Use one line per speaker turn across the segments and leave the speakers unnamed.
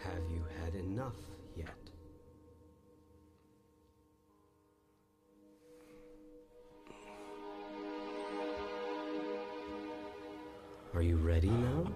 Have you had enough yet? Are you ready now?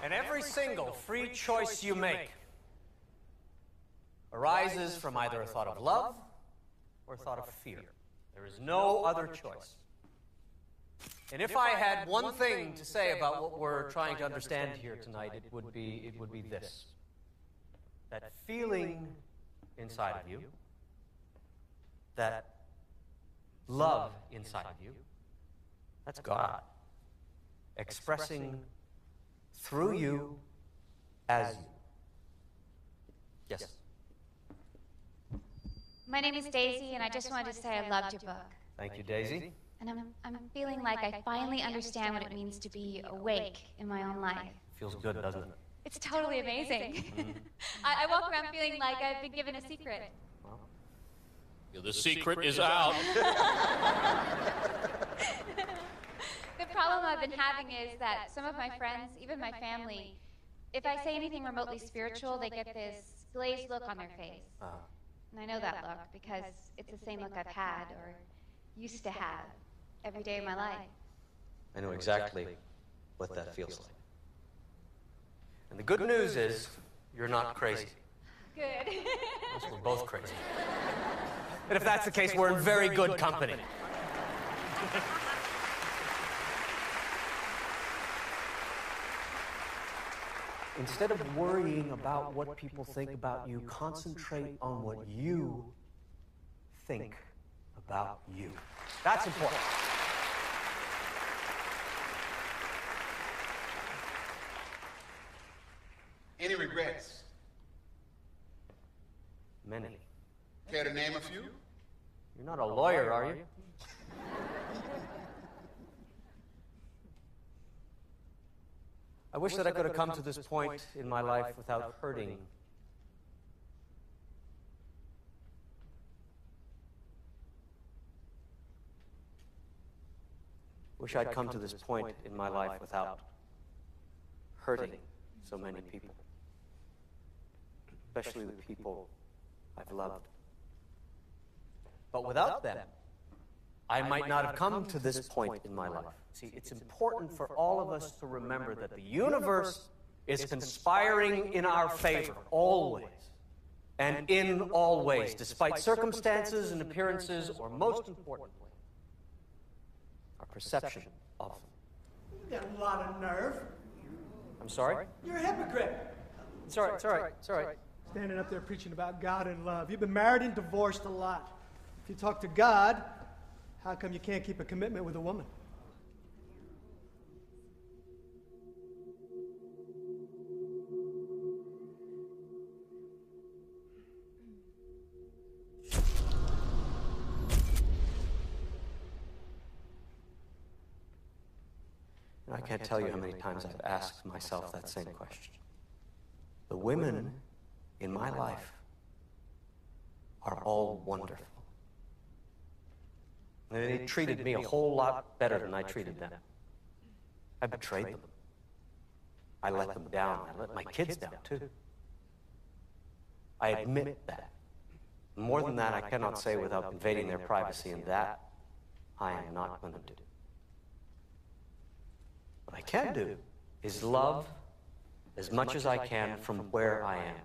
And every single free choice you make arises from either a thought of love or a thought of fear. There is no other choice. And if I had one thing to say about what we're trying to understand here tonight, it would be this. That feeling inside of you, that love inside of you, that's God expressing through you as you. Yes.
My name is Daisy, and I just wanted to say I loved your book.
Thank you, Daisy.
And I'm feeling like I finally understand what it means to be awake in my own life.
Feels good, doesn't it?
It's totally amazing. I walk around feeling like I've been given a secret.
Well,
the secret is out.
The problem I've been having is that some of my friends, even my family, if I say anything remotely spiritual, they get this glazed look on their face. And I know that look because it's the same look I've had or used to have every day of my life.
I know exactly what that feels like. And the good news is, you're not crazy.
Good.
Unless we're both crazy. And if that's the case, we're in very good company. Instead of worrying about what people think about you, concentrate on what you think about you. That's important.
Any regrets?
Many.
Care to name a few?
You're not a lawyer, are you? I wish that I could have come to this point in my life without hurting. Wish I'd come to this point in my life without hurting so many people, especially the people I've loved. But without them, I might not have come to this point in my life. See, it's important for all of us to remember that the universe is conspiring in our favor, always, and in all ways, despite circumstances and appearances, or most importantly, our perception of them.
You got a lot of nerve.
I'm sorry?
You're a hypocrite.
It's all right, it's all right, it's all right.
Standing up there preaching about God and love. You've been married and divorced a lot. If you talk to God, how come you can't keep a commitment with a woman?
I can't tell you how many times I've asked myself that same question. The women in my life are all wonderful. They treated me a whole lot better than I treated them. I betrayed them. I let them down. I let my kids down, too. I admit that. More than that, I cannot say without invading their privacy, and that I am not going to do. What I can do is love as much as I can from where I am.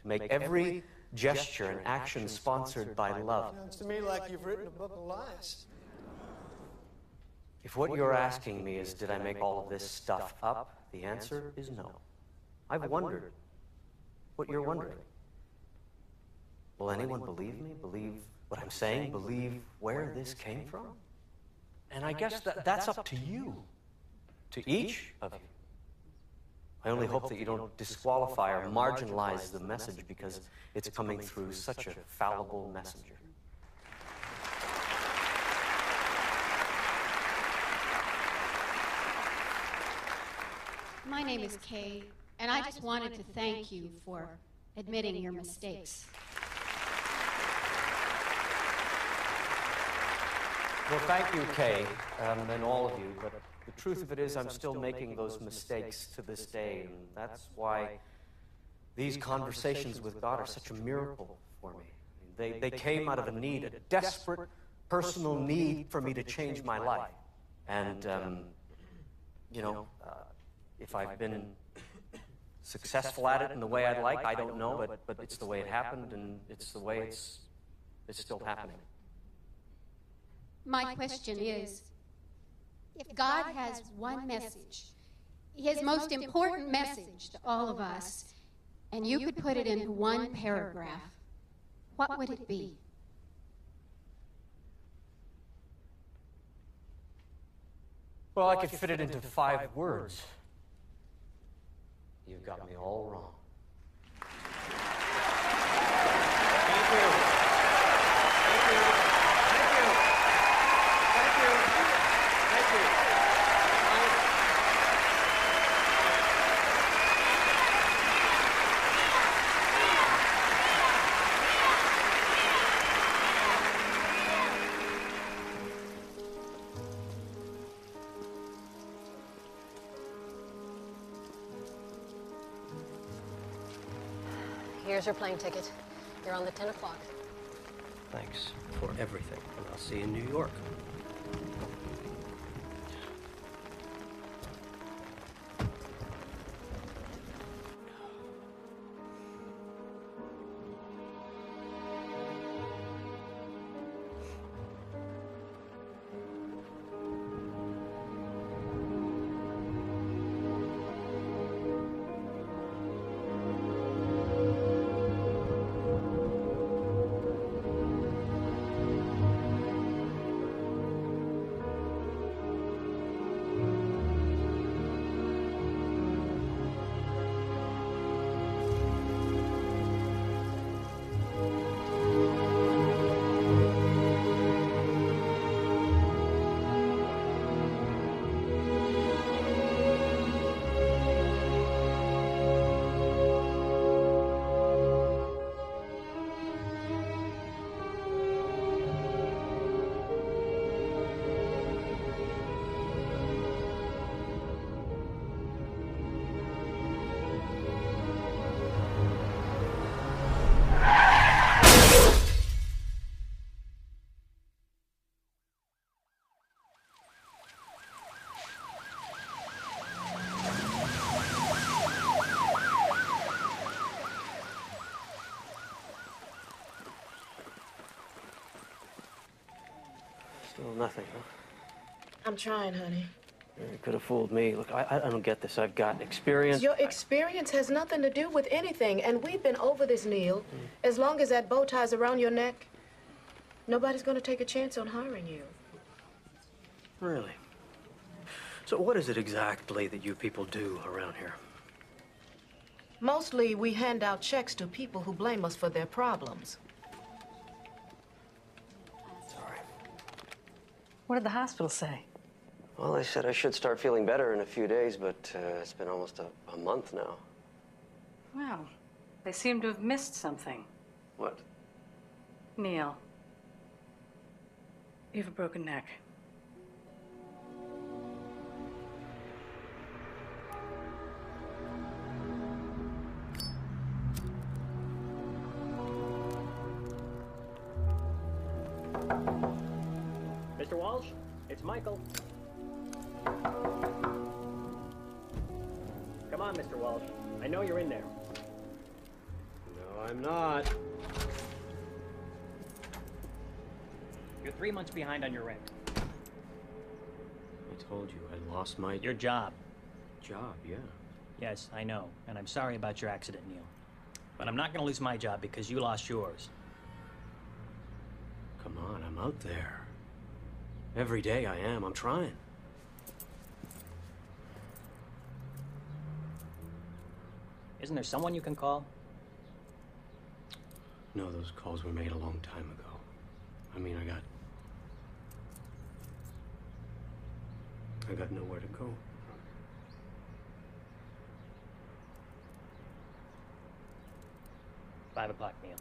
To make every gesture and action sponsored by love.
Sounds to me like you've written a book of lies.
If what you're asking me is, did I make all of this stuff up? The answer is no. I've wondered what you're wondering. Will anyone believe me? Believe what I'm saying? Believe where this came from? And I guess that's up to you, to each of you. I only hope that you don't disqualify or marginalize the message because it's coming through such a fallible messenger.
My name is Kay, and I just wanted to thank you for admitting your mistakes.
Well, thank you, Kay, and all of you, but the truth of it is I'm still making those mistakes to this day, and that's why these conversations with God are such a miracle for me. They came out of a need, a desperate personal need for me to change my life. And, if I've been successful at it in the way I'd like, I don't know, but it's the way it happened, and it's the way it's still happening.
My question is, if God has one message, his most important message to all of us, and you could put it into one paragraph, what would it be?
Well, I could fit it into 5 words. You've got me all wrong. Thank you. Thank you. Thank you. Thank you. Thank you.
Here's your plane ticket. You're on the 10 o'clock.
Thanks for everything, and I'll see you in New York. Still nothing, huh?
I'm trying, honey.
You could have fooled me. Look, I don't get this. I've got experience.
Your experience has nothing to do with anything, and we've been over this, Neil. As long as that bow tie's around your neck, nobody's going to take a chance on hiring you.
Really? So what is it exactly that you people do around here?
Mostly, we hand out checks to people who blame us for their problems.
Sorry.
What did the hospital say?
Well, they said I should start feeling better in a few days, but it's been almost a month now.
Well, they seem to have missed something.
What?
Neil, you have a broken neck.
Mr. Walsh, it's Michael. Come on, Mr. Walsh. I know you're in there.
No, I'm not.
You're 3 months behind on your rent.
I told you, I lost my...
Your job.
Job, yeah.
Yes, I know. And I'm sorry about your accident, Neil. But I'm not going to lose my job because you lost yours.
Come on, I'm out there. Every day I am. I'm trying.
Isn't there someone you can call?
No, those calls were made a long time ago. I mean, I got nowhere to go.
$5 o'clock, Neil.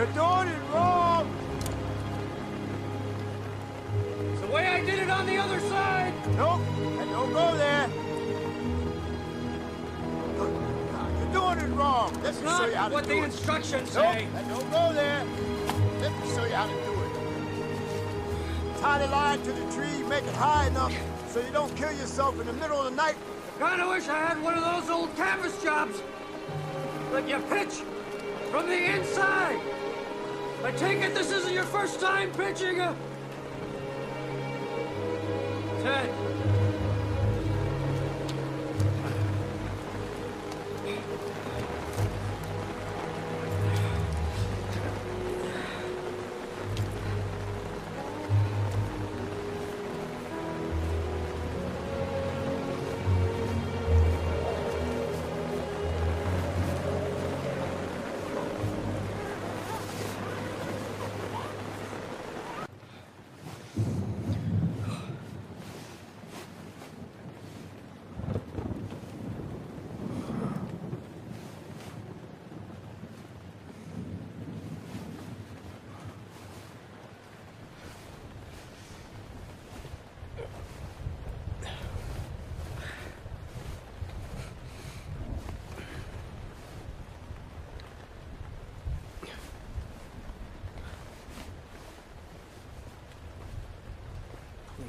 You're doing it wrong!
It's the way I did it on the other side!
Nope, and don't go there. You're doing it wrong. Let me show you how to do it.
What the instructions
Nope,
say.
and don't go there. Let me show you how to do it. Tie the line to the tree, make it high enough so you don't kill yourself in the middle of the night.
Kinda wish I had one of those old canvas jobs. Like you pitch from the inside. I take it this isn't your first time pitching a... Ted.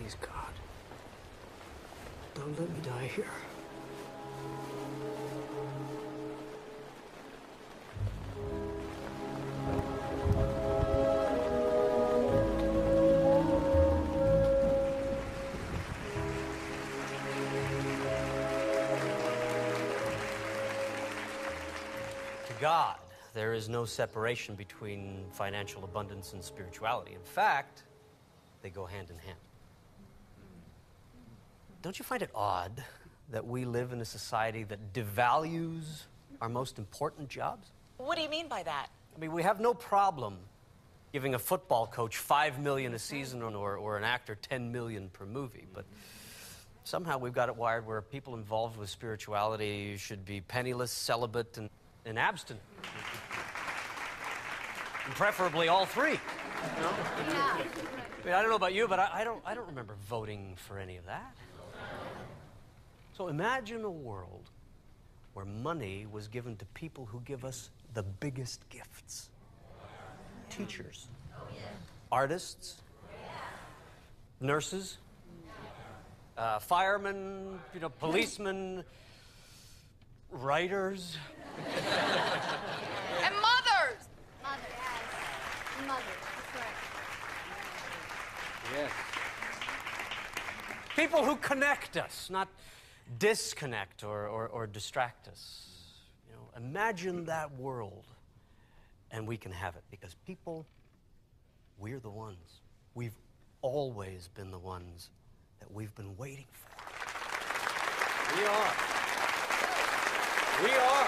Please, God. Don't let me die here.
To God, there is no separation between financial abundance and spirituality. In fact, they go hand in hand. Don't you find it odd that we live in a society that devalues our most important jobs?
What do you mean by that?
I mean, we have no problem giving a football coach $5 million a season or an actor $10 million per movie, but somehow we've got it wired where people involved with spirituality should be penniless, celibate, and abstinent. And preferably all three. You know? Yeah. I mean, I don't know about you, but I don't remember voting for any of that. So imagine a world where money was given to people who give us the biggest gifts. Teachers, artists, nurses, firemen, policemen, writers.
And mothers!
Mother, yes. Mother, that's right.
Yes. People who connect us, not disconnect or distract us. You know, imagine that world, and we can have it, because people, we're the ones. We've always been the ones that we've been waiting for. We are. We are.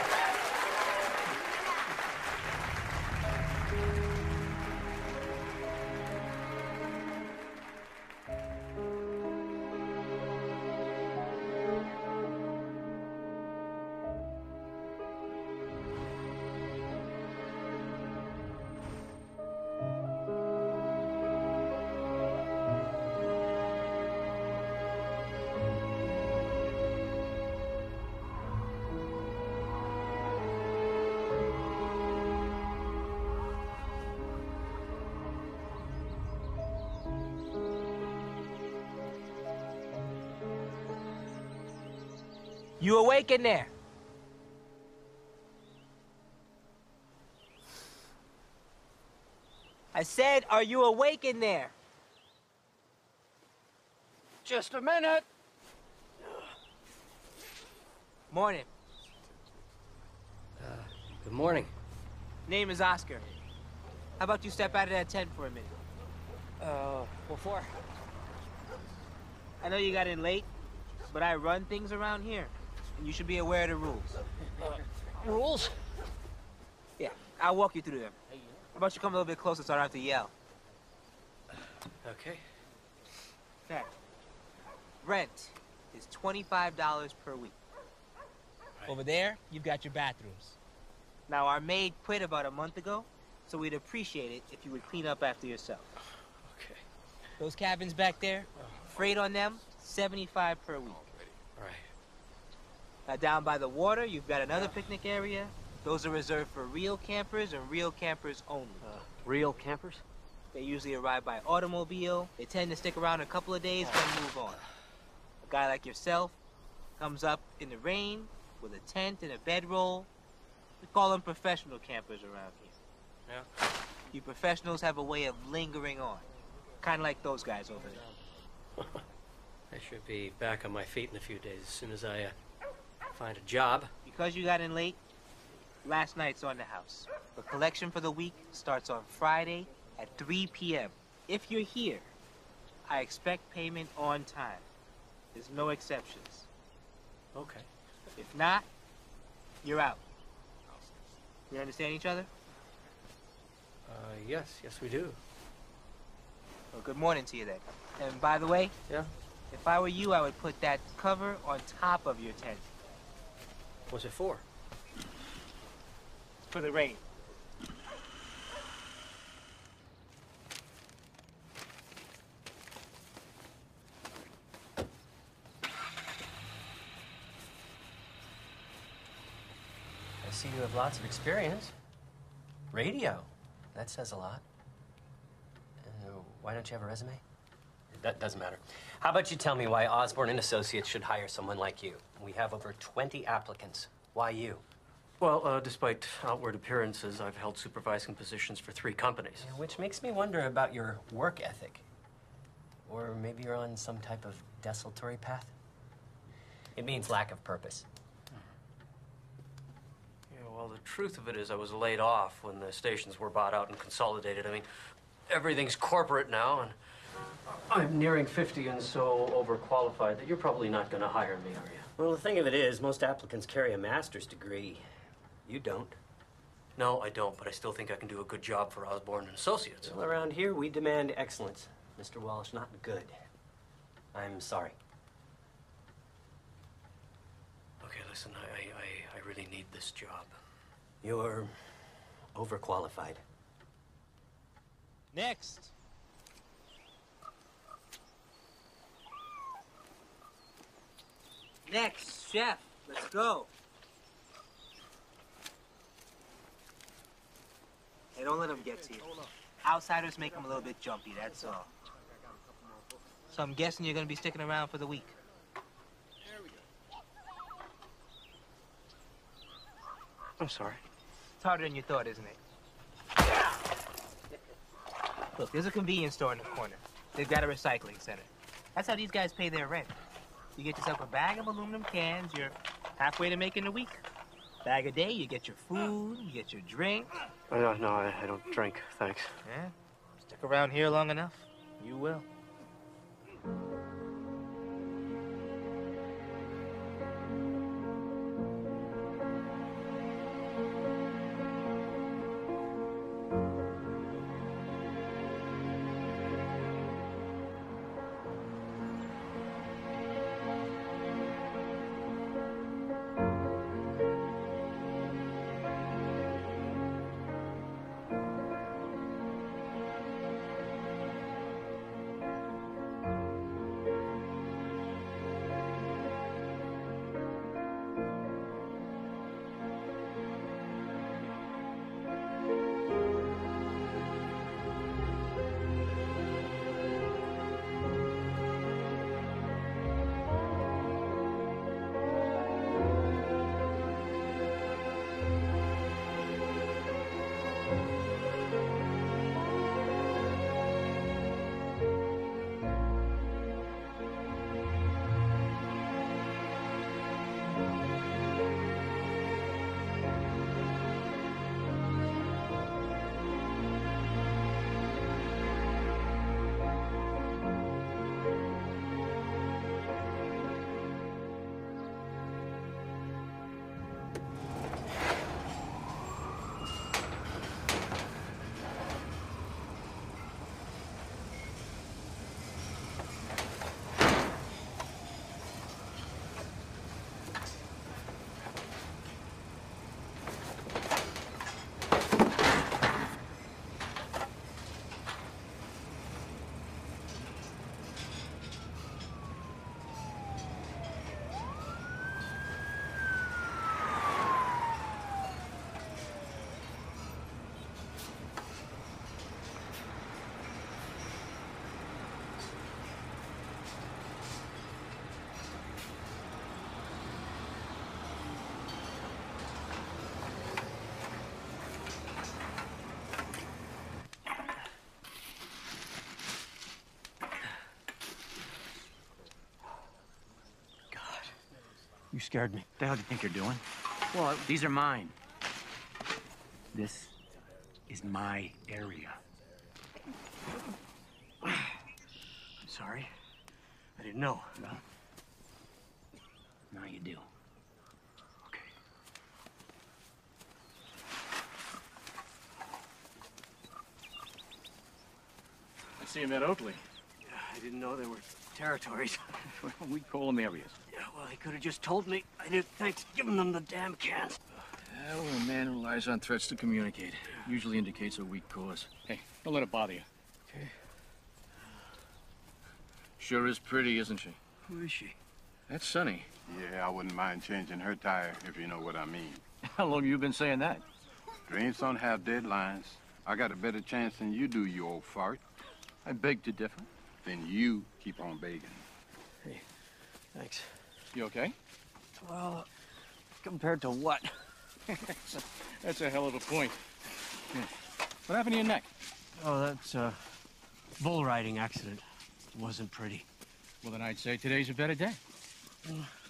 You awake in there? I said, are you awake in there?
Just a minute.
Morning.
Good morning.
Name is Oscar. How about you step out of that tent for a minute?
What for?
I know you got in late, but I run things around here, and you should be aware of the rules.
Rules?
Yeah, I'll walk you through them. How about you come a little bit closer so I don't have to yell?
Okay.
Okay. Rent is $25 per week. Right. Over there, you've got your bathrooms. Now, our maid quit about a month ago, so we'd appreciate it if you would clean up after yourself.
Okay.
Those cabins back there, freight on them, $75 per week.
All right.
Now down by the water, you've got another picnic area. Those are reserved for real campers and real campers only.
Real campers?
They usually arrive by automobile. They tend to stick around a couple of days, then move on. A guy like yourself comes up in the rain with a tent and a bedroll. We call them professional campers around here.
Yeah.
You professionals have a way of lingering on. Kind of like those guys over there.
I should be back on my feet in a few days as soon as I find a job.
Because you got in late, last night's on the house. The collection for the week starts on Friday at 3 p.m. If you're here, I expect payment on time. There's no exceptions.
Okay.
If not, you're out. We understand each other?
Yes, we do.
Well, good morning to you then. And by the way,
yeah,
if I were you, I would put that cover on top of your tent.
What's it for?
For the rain.
I see you have lots of experience. Radio. That says a lot. Why don't you have a resume? That doesn't matter. How about you tell me why Osborne and Associates should hire someone like you? We have over 20 applicants. Why you?
Well, despite outward appearances, I've held supervising positions for 3 companies.
Yeah, which makes me wonder about your work ethic. Or maybe you're on some type of desultory path? It means lack of purpose.
Yeah, well, the truth of it is I was laid off when the stations were bought out and consolidated. I mean, everything's corporate now, and I'm nearing 50 and so overqualified that you're probably not going to hire me, are you?
Well, the thing of it is, most applicants carry a master's degree. You don't.
No, I don't, but I still think I can do a good job for Osborne and Associates.
Well, around here, we demand excellence. Mr. Walsh, not good. I'm sorry.
Okay, listen, I really need this job.
You're overqualified.
Next. Next, chef. Let's go. Hey, don't let them get to you. Outsiders make them a little bit jumpy, that's all. So I'm guessing you're going to be sticking around for the week.
I'm sorry.
It's harder than you thought, isn't it? Look, there's a convenience store in the corner. They've got a recycling center. That's how these guys pay their rent. You get yourself a bag of aluminum cans, you're halfway to making a week. Bag a day, you get your food, you get your drink.
No, I don't drink, thanks.
Yeah? Stick around here long enough, you will.
You scared me. What the hell do you think you're doing? Well, these are mine. This is my area.
I'm sorry. I didn't know.
Well, now you do.
Okay.
I see him at Oakley.
Yeah, I didn't know there were territories.
Well, we call them areas.
Yeah, well, he could have just told me. I didn't think to giving them the damn cans.
Well, a man who relies on threats to communicate usually indicates a weak cause. Hey, don't let it bother you.
Okay.
Sure is pretty, isn't she?
Who is she?
That's Sunny.
Yeah, I wouldn't mind changing her tire, if you know what I mean.
How long you been saying that?
Dreams don't have deadlines. I got a better chance than you do, you old fart.
I beg to differ.
Then you keep on begging.
Hey, thanks.
You okay?
Well, compared to what?
That's a hell of a point. Yeah. What happened to your neck?
Oh, that's a bull riding accident. It wasn't pretty.
Well, then I'd say today's a better day.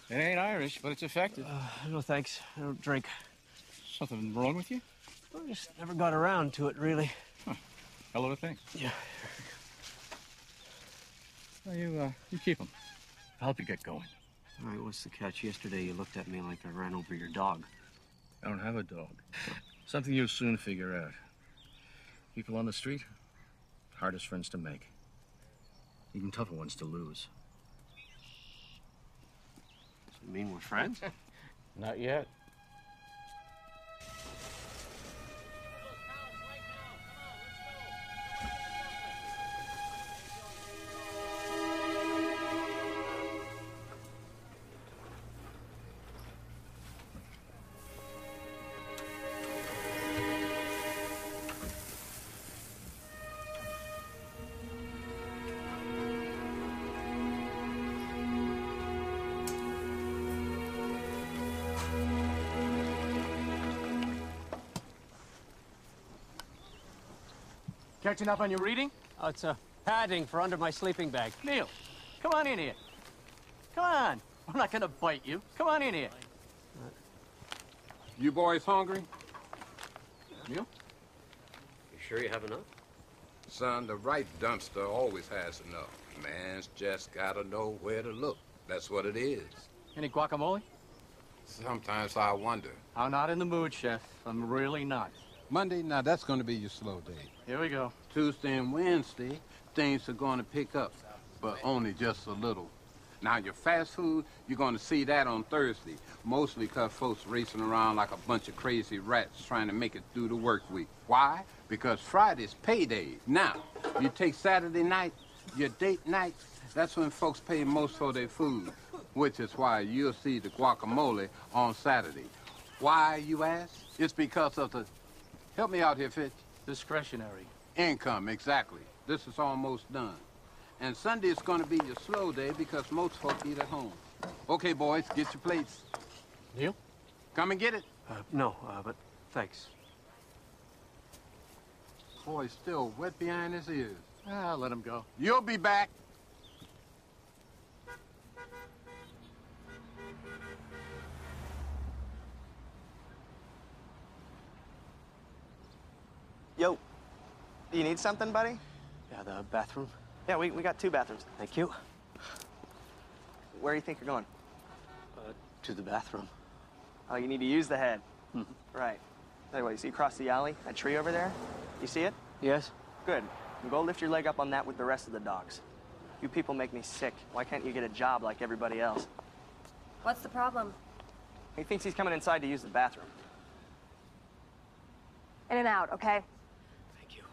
It ain't Irish, but it's effective.
No thanks. I don't drink.
Something wrong with you?
I just never got around to it, really.
Huh. Hell of a thing.
Yeah.
Well, you keep them. I'll help you get going.
All right, what's the catch? Yesterday you looked at me like I ran over your dog.
I don't have a dog. Something you'll soon figure out. People on the street, hardest friends to make. Even tougher ones to lose.
Does it mean we're friends?
Not yet.
Catching up on your reading? Oh, it's padding for under my sleeping bag. Neil, come on in here. Come on. I'm not gonna bite you. Come on in here.
You boys hungry?
Neil?
You sure you have enough?
Son, the right dumpster always has enough. Man's just gotta know where to look. That's what it is.
Any guacamole?
Sometimes I wonder.
I'm not in the mood, Chef. I'm really not.
Monday, now that's gonna be your slow day.
Here we go.
Tuesday and Wednesday, things are gonna pick up, but only just a little. Now, your fast food, you're gonna see that on Thursday, mostly because folks racing around like a bunch of crazy rats trying to make it through the work week. Why? Because Friday's payday. Now, you take Saturday night, your date night, that's when folks pay most for their food, which is why you'll see the guacamole on Saturday. Why, you ask? It's because of the... Help me out here, Fitch.
Discretionary.
Income, exactly. This is almost done. And Sunday is going to be your slow day because most folk eat at home. Okay, boys, get your plates.
Neil?
Come and get it.
No, but thanks.
Boy's still wet behind his ears.
Ah, let him go.
You'll be back.
Yo, do you need something, buddy?
Yeah, the bathroom.
Yeah, we got 2 bathrooms.
Thank you.
Where do you think you're going?
To the bathroom.
Oh, you need to use the head. Right. Tell you what, you see across the alley, that tree over there? You see it?
Yes?
Good. You go lift your leg up on that with the rest of the dogs. You people make me sick. Why can't you get a job like everybody else?
What's the problem?
He thinks he's coming inside to use the bathroom.
In and out, okay?
Thank you.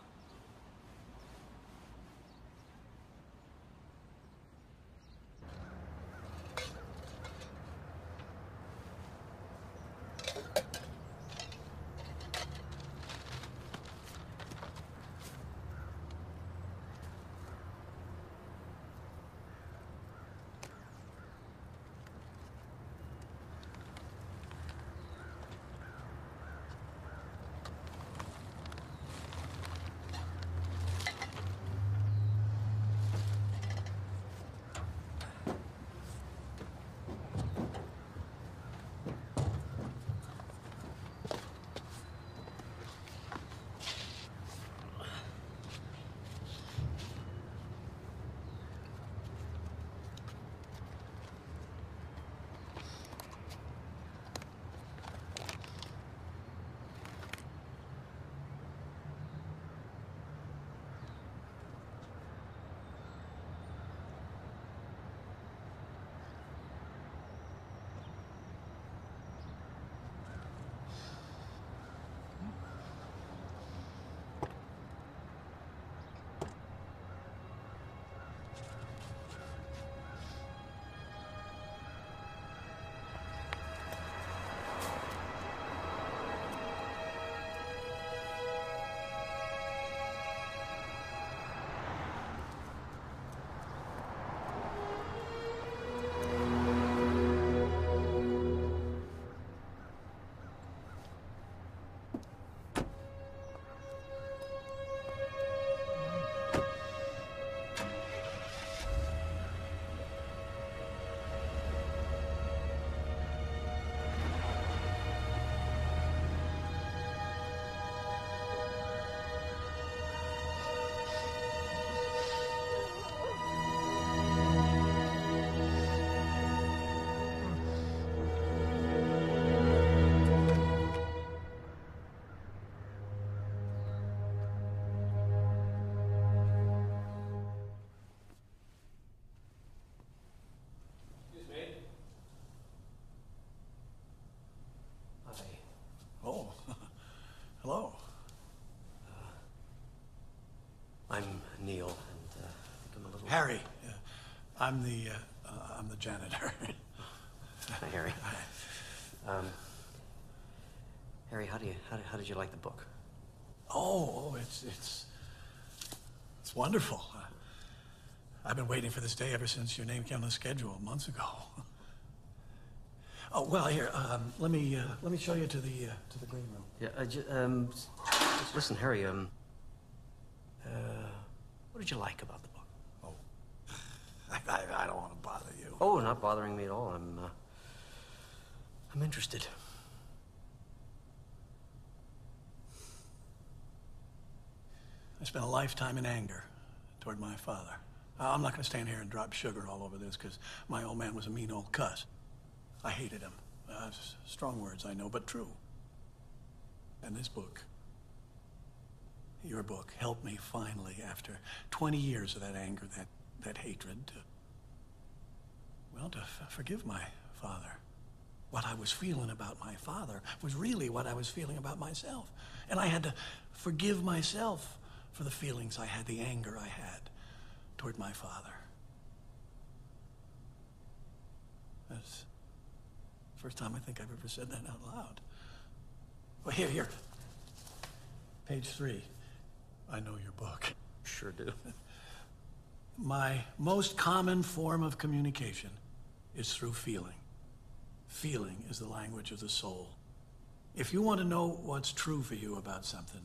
Harry. I'm the janitor.
Hi, Harry. Harry, how did you like the book?
Oh, it's wonderful. I've been waiting for this day ever since your name came on the schedule months ago. Oh, well, here, let me show you to the green room.
Yeah, listen, Harry, what did you like about the book?
Oh, I don't want to bother you.
Oh, not bothering me at all. I'm interested.
I spent a lifetime in anger toward my father. I'm not going to stand here and drop sugar all over this, because my old man was a mean old cuss. I hated him. Strong words, I know, but true. And this book, your book, helped me finally, after 20 years of that anger, that hatred, to forgive my father. What I was feeling about my father was really what I was feeling about myself. And I had to forgive myself for the feelings I had, the anger I had toward my father. That's the first time I think I've ever said that out loud. Well, here. Page 3. I know your book.
Sure do.
My most common form of communication is through feeling. Feeling is the language of the soul. If you want to know what's true for you about something,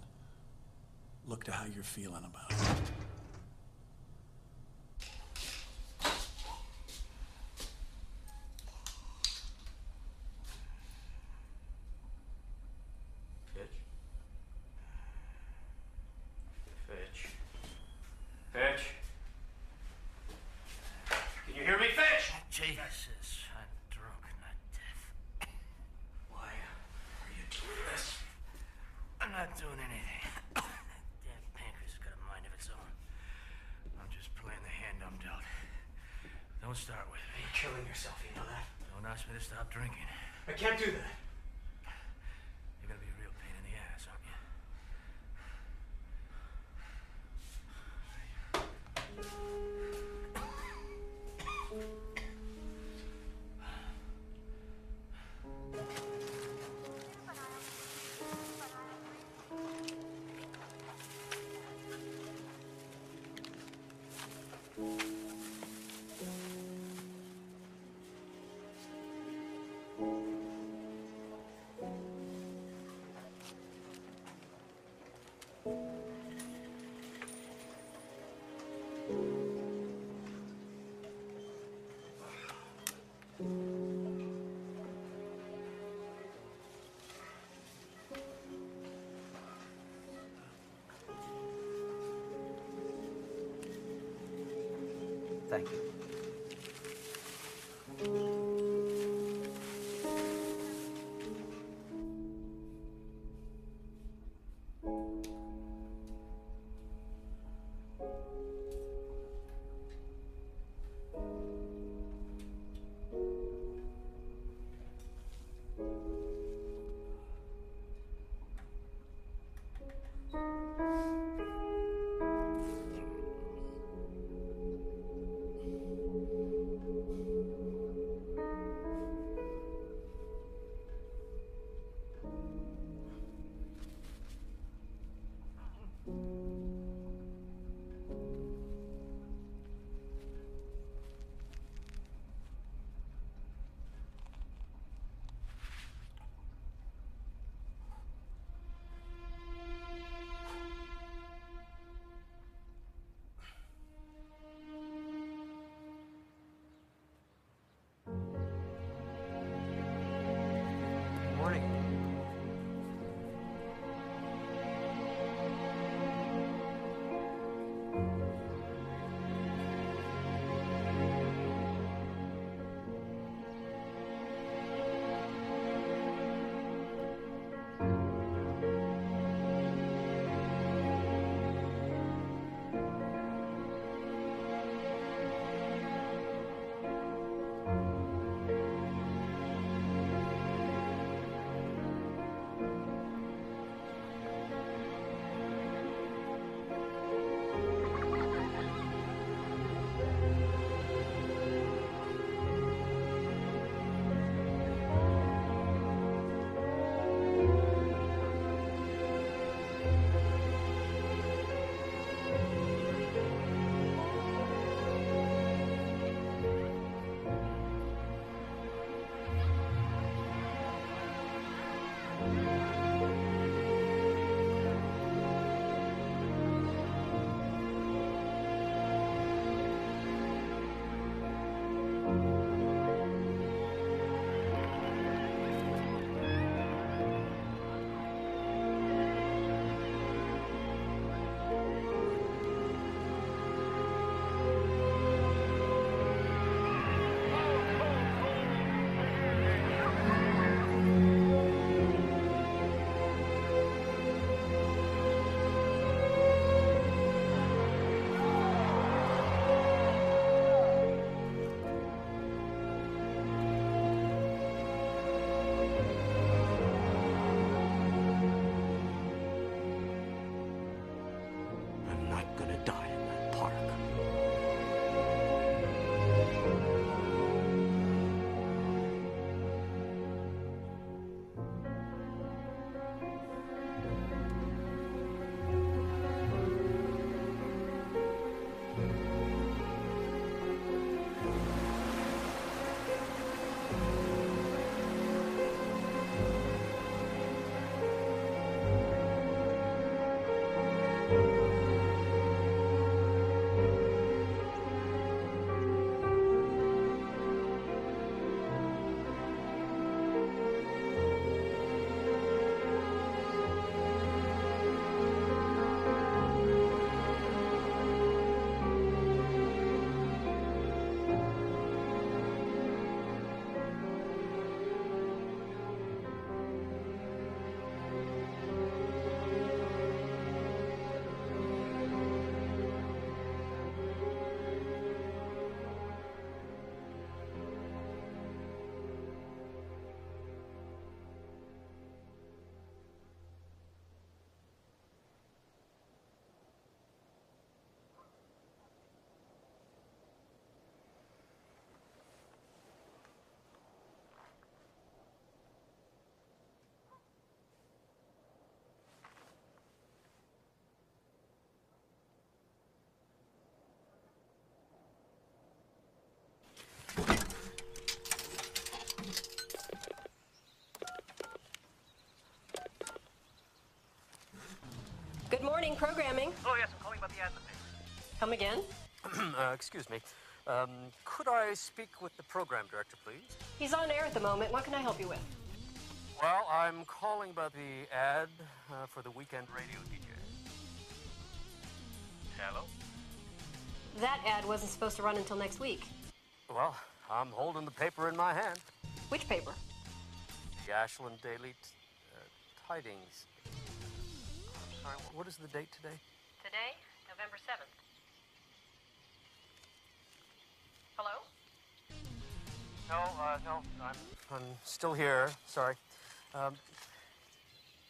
look to how you're feeling about it.
Fitch. Can you hear me, Fitch?
Jesus, I'm drunk, not deaf.
Why are you doing this?
I'm not doing anything. That damn pancreas has got a mind of its own. I'm just playing the hand I'm dealt. Don't start with me.
You're killing yourself, you know that?
Don't ask me to stop drinking.
I can't do that.
You're gonna be a real pain in the ass, aren't you?
Thank you.
Morning programming.
Oh, yes, I'm calling about the ad in the paper.
Come again?
Excuse me. Could I speak with the program director, please?
He's on air at the moment. What can I help you with?
Well, I'm calling about the ad for the weekend radio DJ. Hello?
That ad wasn't supposed to run until next week.
Well, I'm holding the paper in my hand.
Which paper?
The Ashland Daily Tidings. I'm sorry, what is the date today?
Today, November 7th. Hello?
No, I'm still here. Sorry.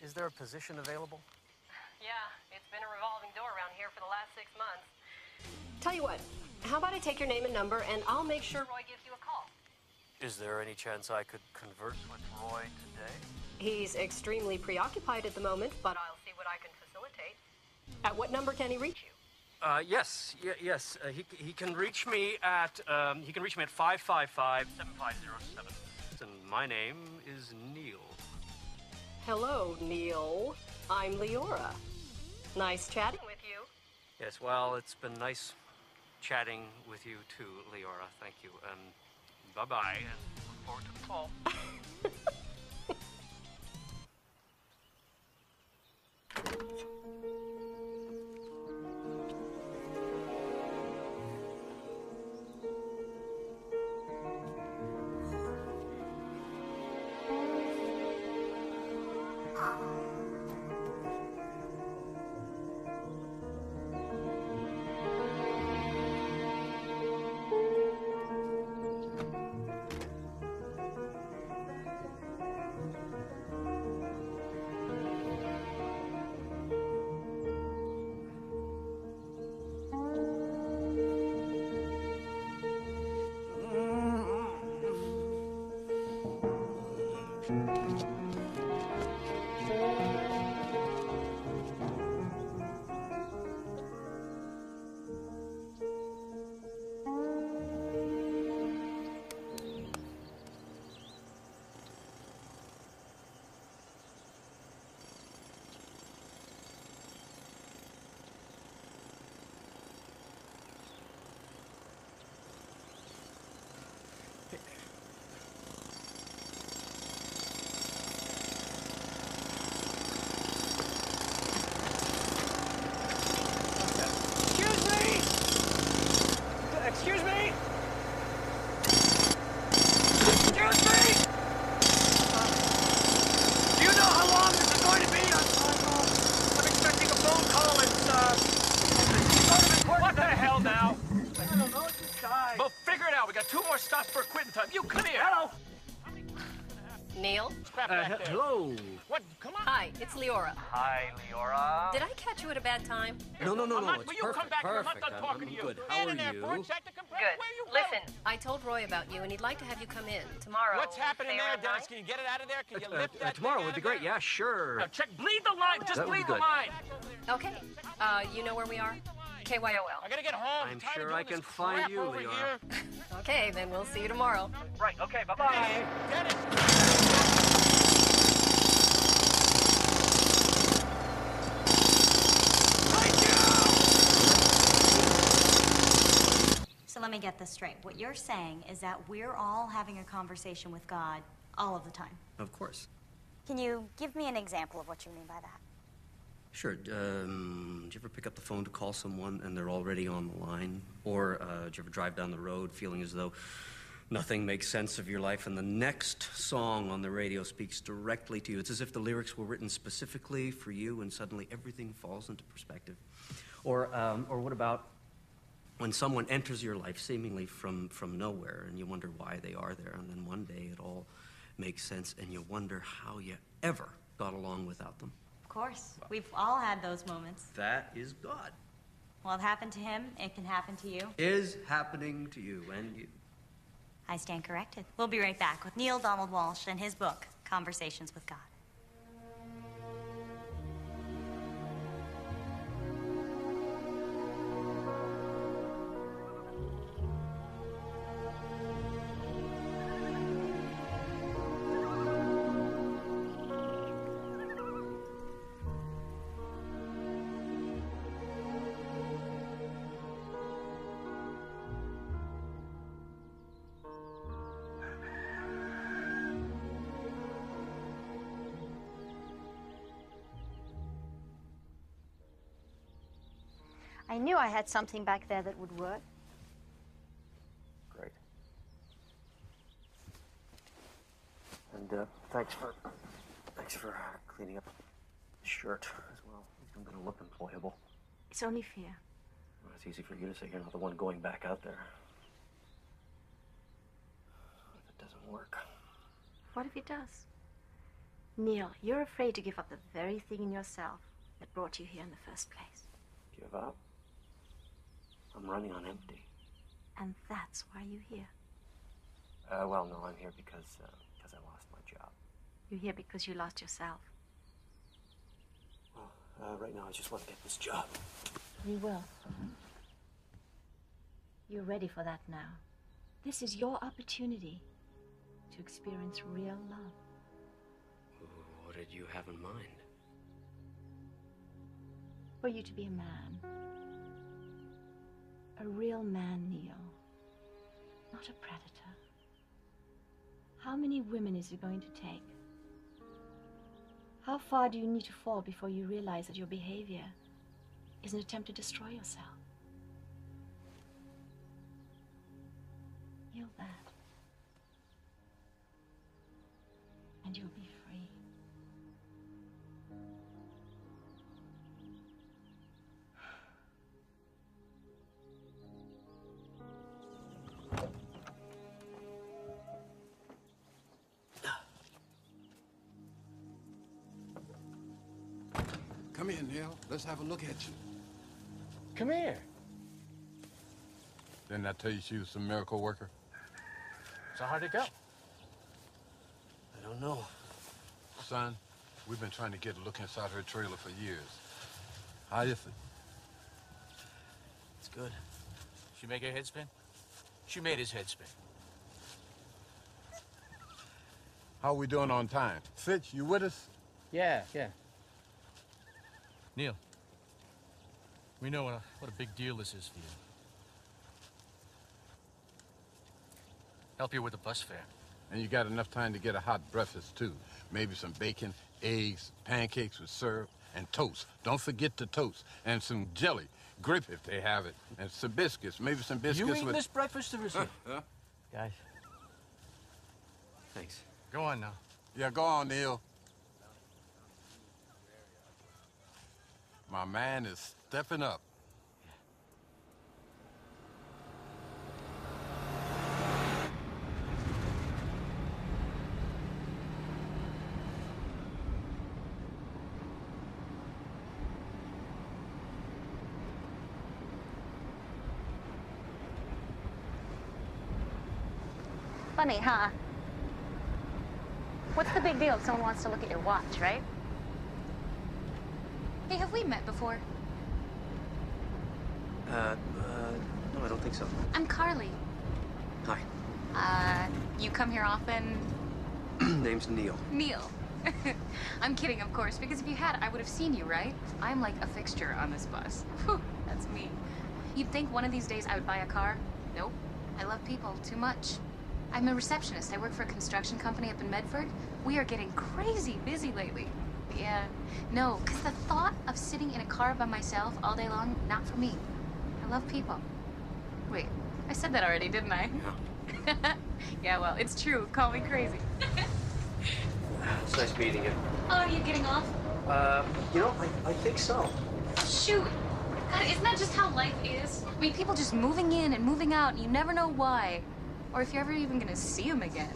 Is there a position available?
Yeah, it's been a revolving door around here for the last 6 months. Tell you what, how about I take your name and number, and I'll make sure Roy gives you a call.
Is there any chance I could converse with Roy today?
He's extremely preoccupied at the moment, but I'll see what I can facilitate. At what number can he reach you?
Yes. He can reach me at 555-7507. And my name is Neil.
Hello, Neil. I'm Leora. Nice chatting with you.
Yes, well, it's been nice chatting with you too, Leora. Thank you. Bye-bye, and look forward to the call. Excuse me! Do you know how long this is going to be? I'm expecting a phone call. It's sort of important. What the hell now? I don't know. It's a guy. Well, figure it out. We got 2 more stops for quitting time. You come here. Hello.
Neil?
Hello.
What? Come on.
Hi, it's Leora.
Hi, Leora.
Did I catch you at a bad time?
No. It's
Will
perfect.
you come back here? I'm not done talking
I'm
to you.
good. How are you?
Good.
Where are you
Listen, I told Roy about you, and he'd like to have you come in tomorrow.
What's happening
say
there,
around
Dennis?
9?
Can you get it out of there? Can you lift that
Tomorrow
thing
would
out
be
of
great.
there?
Yeah, sure.
Now check. Bleed the line. Just
That would
bleed
be
the
good.
line.
Okay. You know where we are? KYOL.
I gotta get home.
I'm
tired of
sure
doing
I can
this
find
crap
you,
over
Leora.
here.
Okay, then we'll see you tomorrow.
Right. Okay. Bye-bye.
Dennis.
So let me get this straight. What you're saying is that we're all having a conversation with God all of the time.
Of course.
Can you give me an example of what you mean by that?
Sure. Do you ever pick up the phone to call someone and they're already on the line? Or do you ever drive down the road feeling as though nothing makes sense of your life and the next song on the radio speaks directly to you? It's as if the lyrics were written specifically for you and suddenly everything falls into perspective. Or what about when someone enters your life seemingly from nowhere and you wonder why they are there, and then one day it all makes sense and you wonder how you ever got along without them?
Of course. We've all had those moments.
That is God.
Well, it happened to him. It can happen to you.
Is happening to you and you.
I stand corrected. We'll be right back with Neil Donald Walsh and his book, Conversations with God.
I knew I had something back there that would work.
Great. And thanks for cleaning up the shirt as well. I'm gonna look employable.
It's only fair.
Well, it's easy for you to say you're not the one going back out there. What if it doesn't work?
What if it does? Neil, you're afraid to give up the very thing in yourself that brought you here in the first place.
Give up? I'm running on empty.
And that's why you're here.
Well, no, I'm here because I lost my job.
You're here because you lost yourself.
Well, right now I just want to get this job.
You will. You're ready for that now. This is your opportunity to experience real love.
What did you have in mind?
For you to be a man. A real man, Neil. Not a predator. How many women is it going to take? How far do you need to fall before you realize that your behavior is an attempt to destroy yourself? Heal that. And you'll be free.
Come in, Neil. Let's have a look at you.
Come here.
Didn't I tell you she was some miracle worker?
So how'd it go?
I don't know.
Son, we've been trying to get a look inside her trailer for years. How is it?
It's good.
She make her head spin? She made his head spin.
How we doing on time? Fitch, you with us?
Yeah.
Neil, we know what a big deal this is for you. Help you with the bus fare.
And you got enough time to get a hot breakfast, too. Maybe some bacon, eggs, pancakes with syrup, and toast. Don't forget the toast. And some jelly. Grape if they have it. And some biscuits. Maybe some biscuits
You eating
with...
this breakfast or is he?
Guys. Thanks.
Go on now.
Yeah, go on, Neil. My man is stepping up.
Funny, huh? What's the big deal if someone wants to look at your watch, right?
Hey, have we met before?
No, I don't think so.
I'm Carly.
Hi.
You come here often?
Name's Neil.
Neil. I'm kidding, of course, because if you had, I would have seen you, right? I'm like a fixture on this bus. Whew, that's me. You'd think one of these days I would buy a car? Nope. I love people too much. I'm a receptionist. I work for a construction company up in Medford. We are getting crazy busy lately. Yeah. No, because the thought of sitting in a car by myself all day long, not for me. I love people. Wait, I said that already, didn't I?
Yeah.
Yeah, well, it's true. Call me crazy.
It's nice meeting you.
Oh, are you getting off?
You know, I think so.
Shoot. God, isn't that just how life is? I mean, people just moving in and moving out, and you never know why. Or if you're ever even gonna see them again.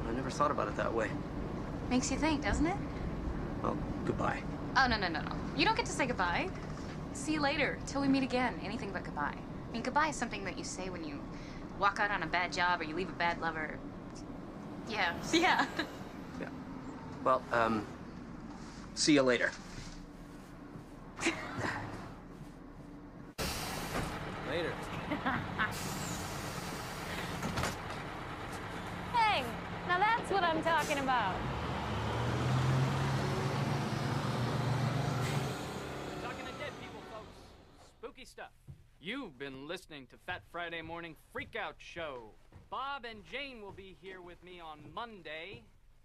I never thought about it that way.
Makes you think, doesn't it?
Well, goodbye.
Oh, no. You don't get to say goodbye. See you later, till we meet again. Anything but goodbye. I mean, goodbye is something that you say when you walk out on a bad job or you leave a bad lover. Yeah.
Yeah. Well, see you later.
Later.
Hey, now that's what I'm talking about.
Talking to dead people, folks. Spooky stuff. You've been listening to Fat Friday Morning Freakout Show. Bob and Jane will be here with me on Monday.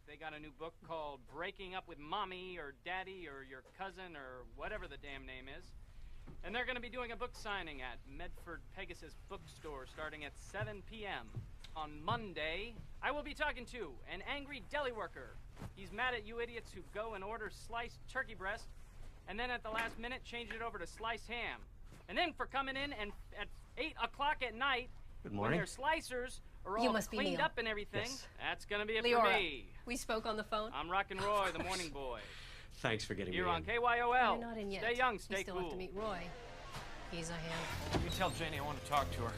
They got a new book called Breaking Up with Mommy or Daddy or Your Cousin or whatever the damn name is. And they're going to be doing a book signing at Medford Pegasus Bookstore starting at 7 p.m. On Monday, I will be talking to an angry deli worker. He's mad at you idiots who go and order sliced turkey breast and then at the last minute change it over to sliced ham. And then for coming in and at 8 o'clock at night,
Good
when
morning.
their slicers are
You
all
must be
cleaned
Neil.
up and everything,
Yes.
that's going to be it for
Leora,
me.
we spoke on the phone.
I'm Rockin' Roy, the morning boy.
Thanks for getting
Here
me
on
in.
KYOL.
You're not in yet.
Stay young,
You
stay
still
cool.
have to meet Roy. He's a handful.
You tell Janie I want to talk to her.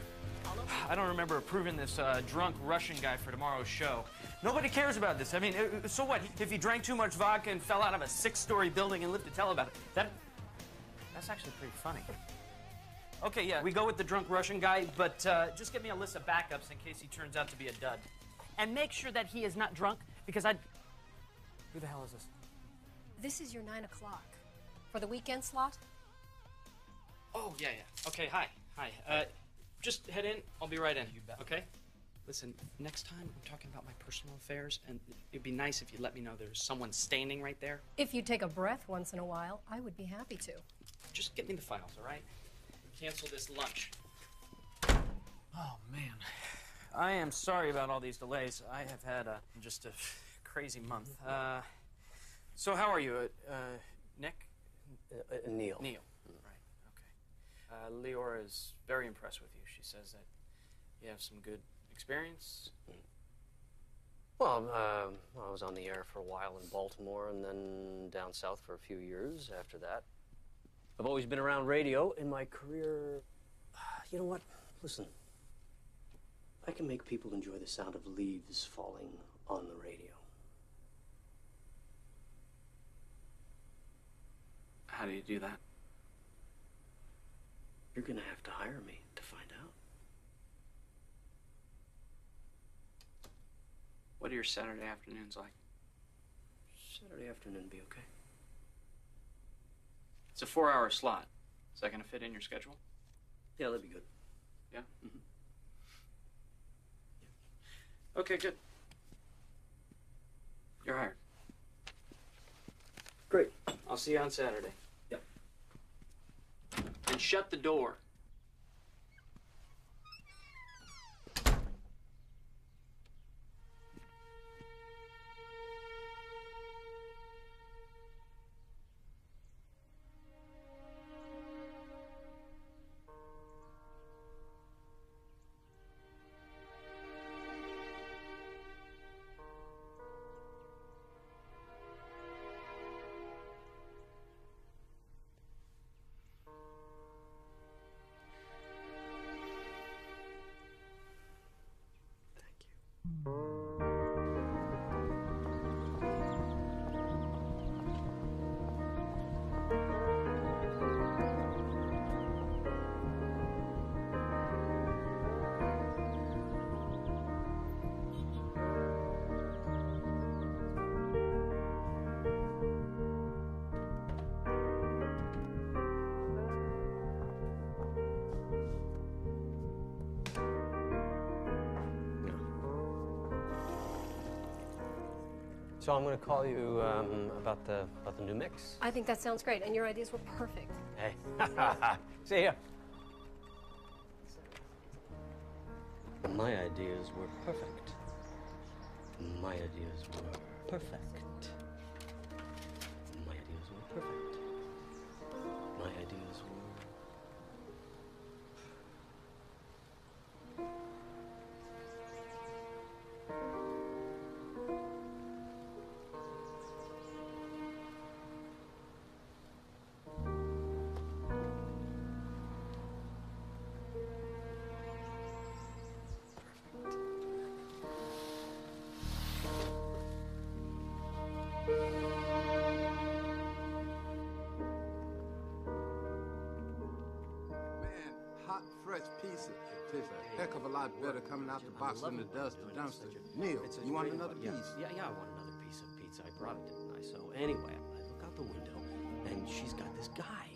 I don't remember approving this drunk Russian guy for tomorrow's show. Nobody cares about this. I mean, so what? If he drank too much vodka and fell out of a 6-story building and lived to tell about it, that's actually pretty funny. Okay, yeah, we go with the drunk Russian guy, but just get me a list of backups in case he turns out to be a dud. And make sure that he is not drunk, because Who the hell is this?
This is your 9 o'clock. For the weekend slot?
Oh, yeah. Okay, hi. Just head in. I'll be right in. You bet. Okay? Listen, next time I'm talking about my personal affairs, and it'd be nice if you let me know there's someone standing right there.
If you take a breath once in a while, I would be happy to.
Just get me the files, all right? Cancel this lunch. Oh, man. I am sorry about all these delays. I have had just a crazy month. So how are you? Nick?
Neil.
Neil. Right, okay. Leora is very impressed with you. She says that you have some good experience.
Well, I was on the air for a while in Baltimore and then down south for a few years after that. I've always been around radio in my career. You know what? Listen, I can make people enjoy the sound of leaves falling on the radio.
How do you do that?
You're gonna have to hire me to find out.
What are your Saturday afternoons like?
Saturday afternoon be okay.
It's a 4-hour slot. Is that going to fit in your schedule?
Yeah, that'd be good.
Yeah? Mm-hmm. Yeah. Okay, good. You're hired.
Great.
I'll see you on Saturday.
Yep.
And shut the door.
So I'm going to call you about the new mix.
I think that sounds great, and your ideas were perfect.
Hey, see ya. My ideas were perfect. My ideas were perfect. My ideas were perfect. My ideas were...
Hot, fresh pizza tastes a heck of a lot better coming out the box than it does the dumpster. Neil, you want another piece?
Yeah, I want another piece of pizza. I brought it, didn't I? So anyway, I look out the window, and she's got this guy,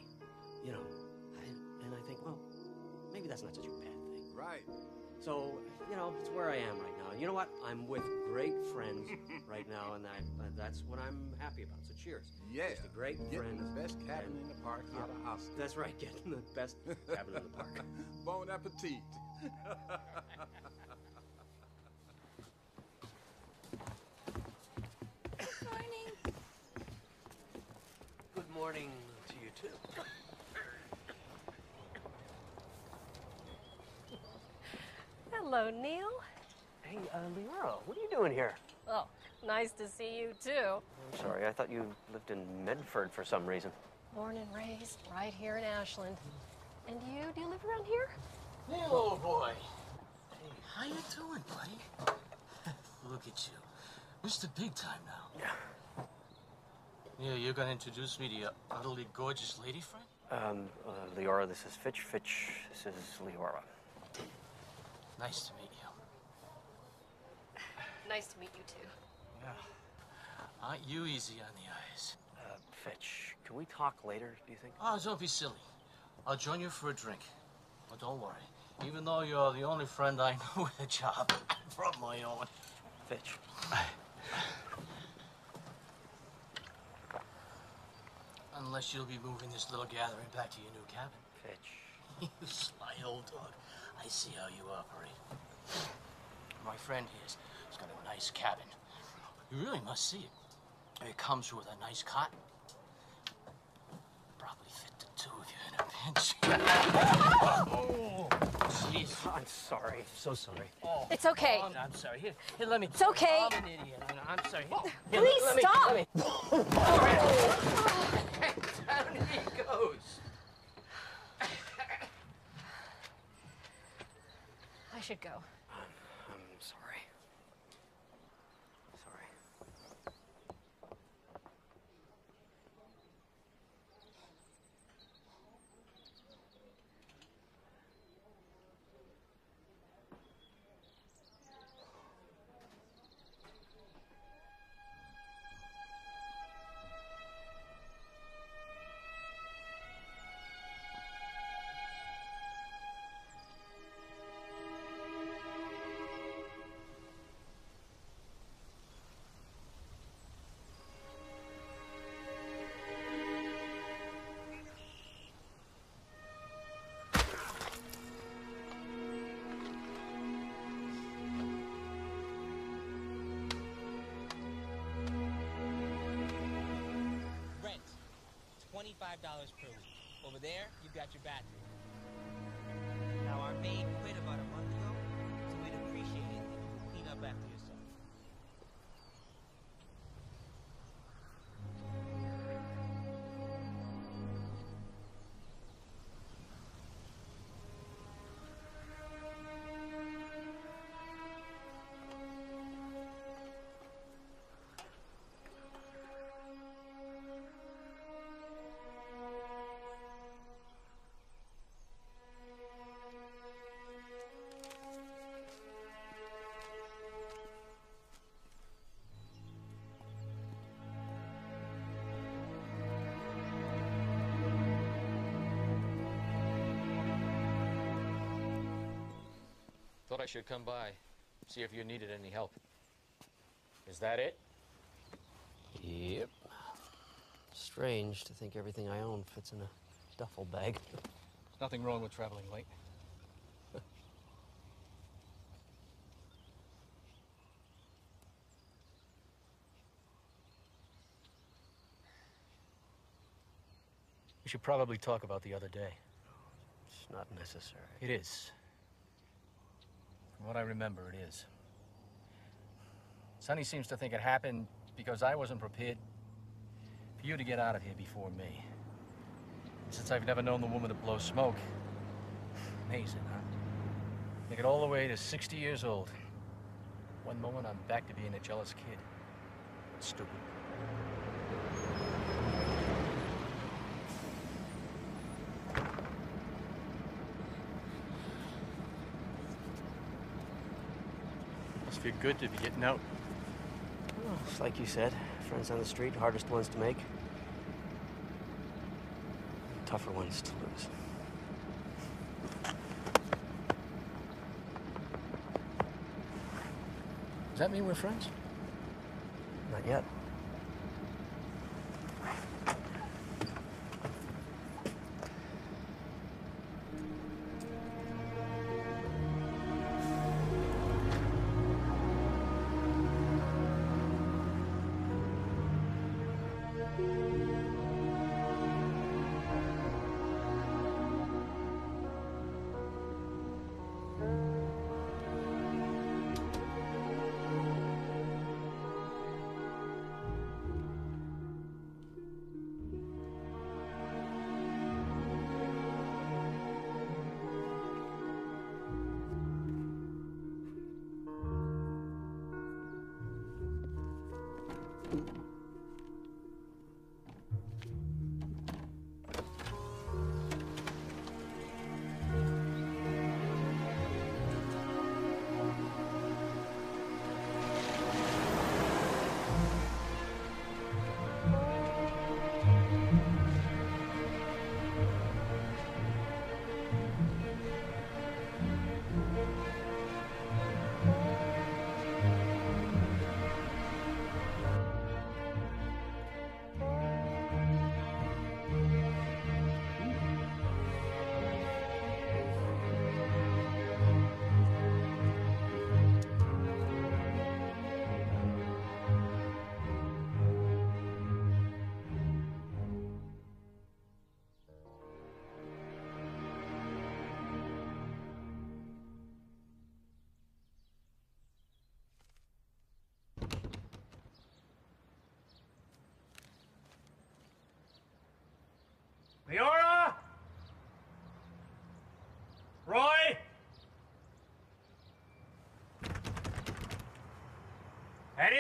you know, and I think, well, maybe that's not such a bad thing.
Right.
So, you know, it's where I am right now. You know what? I'm with great friends right now, and that's what I'm
happy about. So cheers.
Yeah.
Just a great
Getting
friend.
the best cabin in the park out of Oscar.
That's right, getting the best cabin in the park.
Bon appetit.
Good morning to you, too.
Hello, Neil.
Hey, Leora, what are you doing here?
Oh, nice to see you, too.
I'm sorry, I thought you lived in Medford for some reason.
Born and raised right here in Ashland. And you? Do you live around here?
Neil, old boy. Hey, how you doing, buddy? Look at you. Mr. Big Time now.
Yeah.
Yeah, you're gonna introduce me to your utterly gorgeous lady friend?
Leora, this is Fitch. Fitch, this is Leora.
Nice to meet you.
Nice to meet you, too.
Yeah. Aren't you easy on the eyes?
Fitch, can we talk later, do you think?
Oh, don't be silly. I'll join you for a drink. But don't worry. Even though you're the only friend I know with a job, I brought my own.
Fitch.
Unless you'll be moving this little gathering back to your new cabin.
Fitch.
You sly old dog. I see how you operate. My friend here's got a nice cabin. You really must see it. It comes with a nice cot. Probably fit the two of you in a pinch. Oh, jeez.
I'm sorry. So sorry.
Oh.
It's okay.
Oh, I'm sorry. Here, let me.
It's okay.
I'm an idiot. I'm sorry. Here,
Please stop.
Let me. Down he goes.
I should go.
I'm sorry. Sorry.
Rent, $25 per week. Over there, you've got your bathroom. Now, our maid quit about a month ago, so we'd appreciate it if you could clean up after yourself.
Thought I should come by, see if you needed any help. Is that it?
Yep. Strange to think everything I own fits in a duffel bag.
There's nothing wrong with traveling late. We should probably talk about the other day.
It's not necessary.
It is. From what I remember, it is. Sonny seems to think it happened because I wasn't prepared for you to get out of here before me. Since I've never known the woman to blow smoke. Amazing, huh? Make it all the way to 60 years old. One moment, I'm back to being a jealous kid. Stupid. Must feel good to be getting out.
Well, it's like you said, friends on the street, hardest ones to make. Tougher ones to lose.
Does that mean we're friends?
Not yet.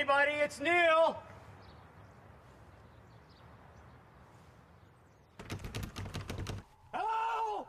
anybody, it's Neil. Hello?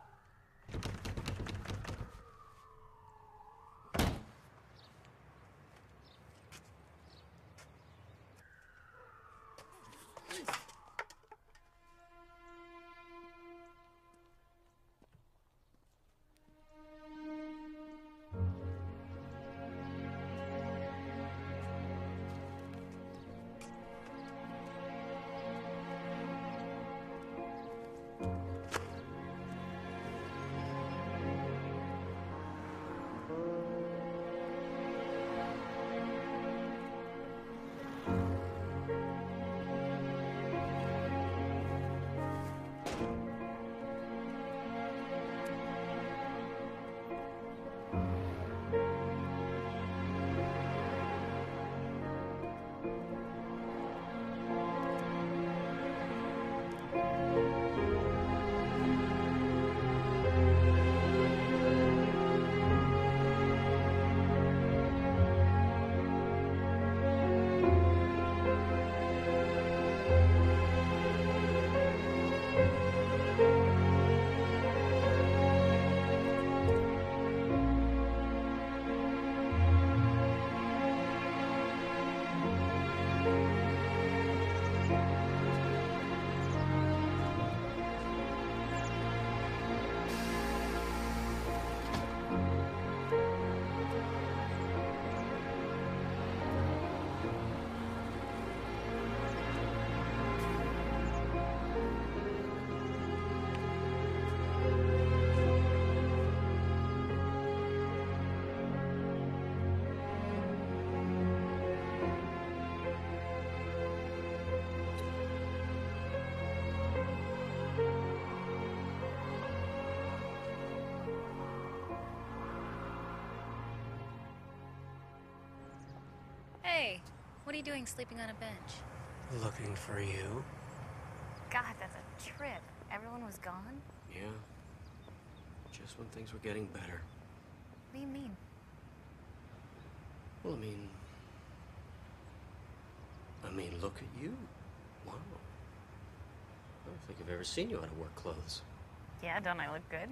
Hey, what are you doing sleeping on a bench?
Looking for you?
God, that's a trip. Everyone was gone?
Yeah. Just when things were getting better.
What do you mean?
Well, I mean, look at you. Wow. I don't think I've ever seen you out of work clothes.
Yeah, don't I look good?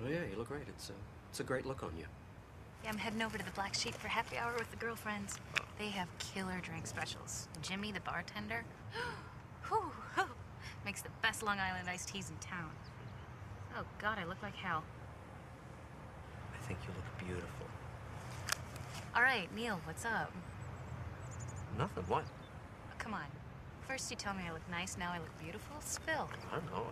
Oh, yeah, you look great. It's a great look on you.
Yeah, I'm heading over to the Black Sheep for happy hour with the girlfriends. They have killer drink specials. Jimmy, the bartender, makes the best Long Island iced teas in town. Oh, God, I look like hell.
I think you look beautiful.
All right, Neil, what's up?
Nothing. What?
Oh, come on. First you tell me I look nice, now I look beautiful. Spill.
I don't know.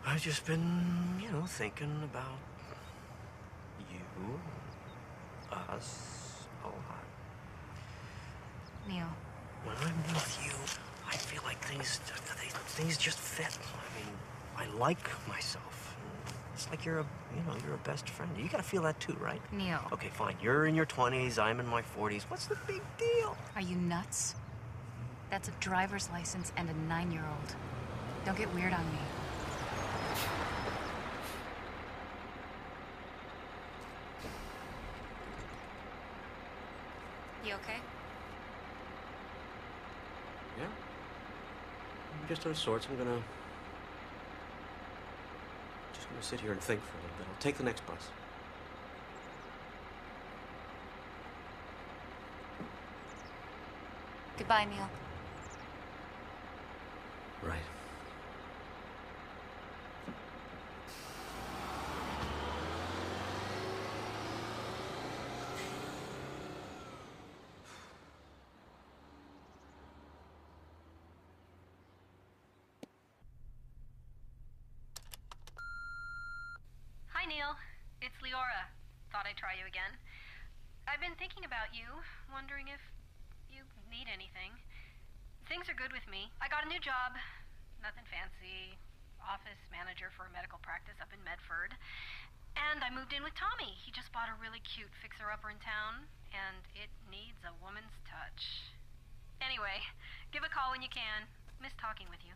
I've just been, thinking about you, us, a lot.
Neil.
When I'm with you, I feel like things just fit. I like myself. It's like you're a best friend. You gotta feel that too, right?
Neil.
Okay, fine. You're in your 20s, I'm in my 40s. What's the big deal?
Are you nuts? That's a driver's license and a 9-year-old. Don't get weird on me. You okay?
Yeah. I'm just out of sorts. I'm gonna sit here and think for a little bit. I'll take the next bus.
Goodbye, Neil.
Right.
Hi, Neil. It's Leora. Thought I'd try you again. I've been thinking about you, wondering if you need anything. Things are good with me. I got a new job. Nothing fancy. Office manager for a medical practice up in Medford. And I moved in with Tommy. He just bought a really cute fixer-upper in town, and it needs a woman's touch. Anyway, give a call when you can. Miss talking with you.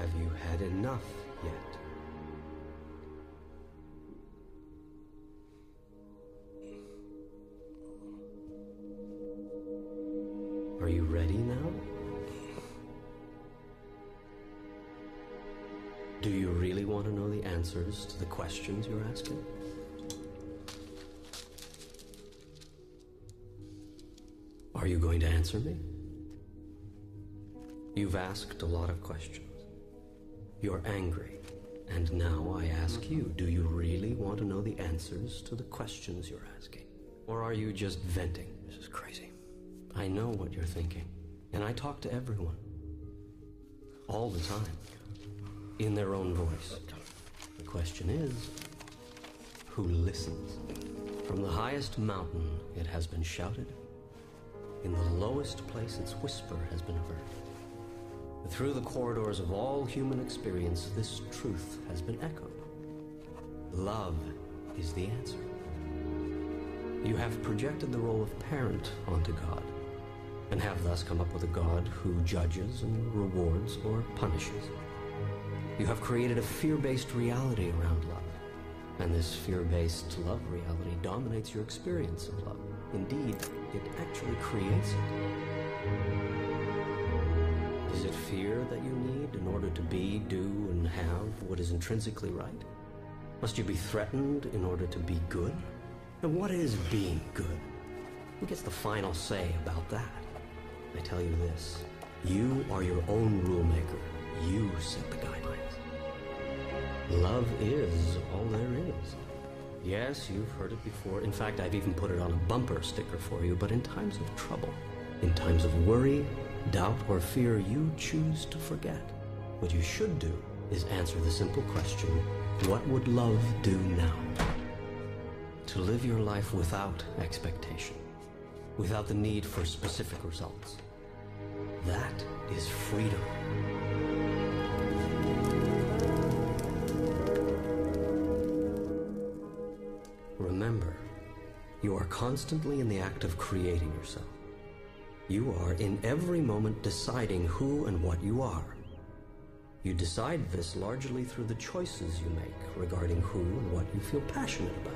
Have you had enough yet? Are you ready now? Do you really want to know the answers to the questions you're asking? Are you going to answer me? You've asked a lot of questions. You're angry. And now I ask you, do you really want to know the answers to the questions you're asking? Or are you just venting? This is crazy. I know what you're thinking. And I talk to everyone. All the time. In their own voice. The question is, who listens? From the highest mountain, it has been shouted. In the lowest place, its whisper has been heard. Through the corridors of all human experience, this truth has been echoed. Love is the answer. You have projected the role of parent onto God, and have thus come up with a God who judges and rewards or punishes. You have created a fear-based reality around love, and this fear-based love reality dominates your experience of love. Indeed, it actually creates it. Is it fear that you need in order to be, do, and have what is intrinsically right? Must you be threatened in order to be good? And what is being good? Who gets the final say about that? I tell you this, you are your own rule maker. You set the guidelines. Love is all there is. Yes, you've heard it before. In fact, I've even put it on a bumper sticker for you. But in times of trouble, in times of worry, doubt, or fear, you choose to forget. What you should do is answer the simple question, what would love do now? To live your life without expectation, without the need for specific results. That is freedom. Remember, you are constantly in the act of creating yourself. You are in every moment deciding who and what you are. You decide this largely through the choices you make regarding who and what you feel passionate about.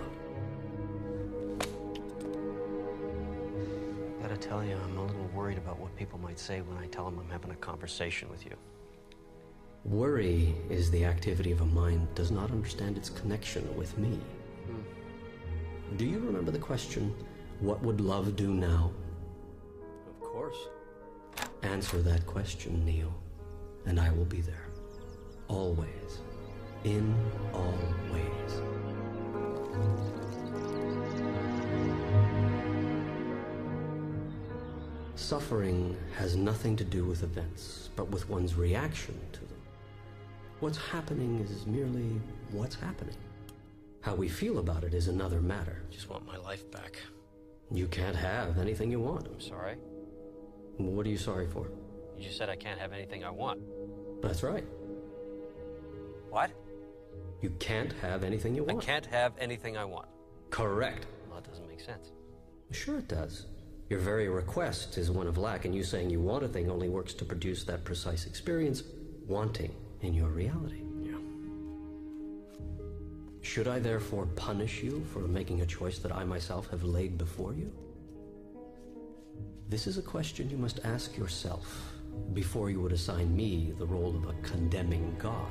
I gotta tell you, I'm a little worried about what people might say when I tell them I'm having a conversation with you. Worry is the activity of a mind that does not understand its connection with me. Do you remember the question, what would love do now? Of course. Answer that question, Neil, and I will be there. Always. In all ways. Suffering has nothing to do with events, but with one's reaction to them. What's happening is merely what's happening. How we feel about it is another matter. Just want my life back. You can't have anything you want. I'm sorry. What are you sorry for? You just said I can't have anything I want. That's right. What? You can't have anything you want. I can't have anything I want. Correct. Well, that doesn't make sense. Sure it does. Your very request is one of lack, and you saying you want a thing only works to produce that precise experience, wanting, in your reality. Should I therefore punish you for making a choice that I myself have laid before you? This is a question you must ask yourself before you would assign me the role of a condemning God.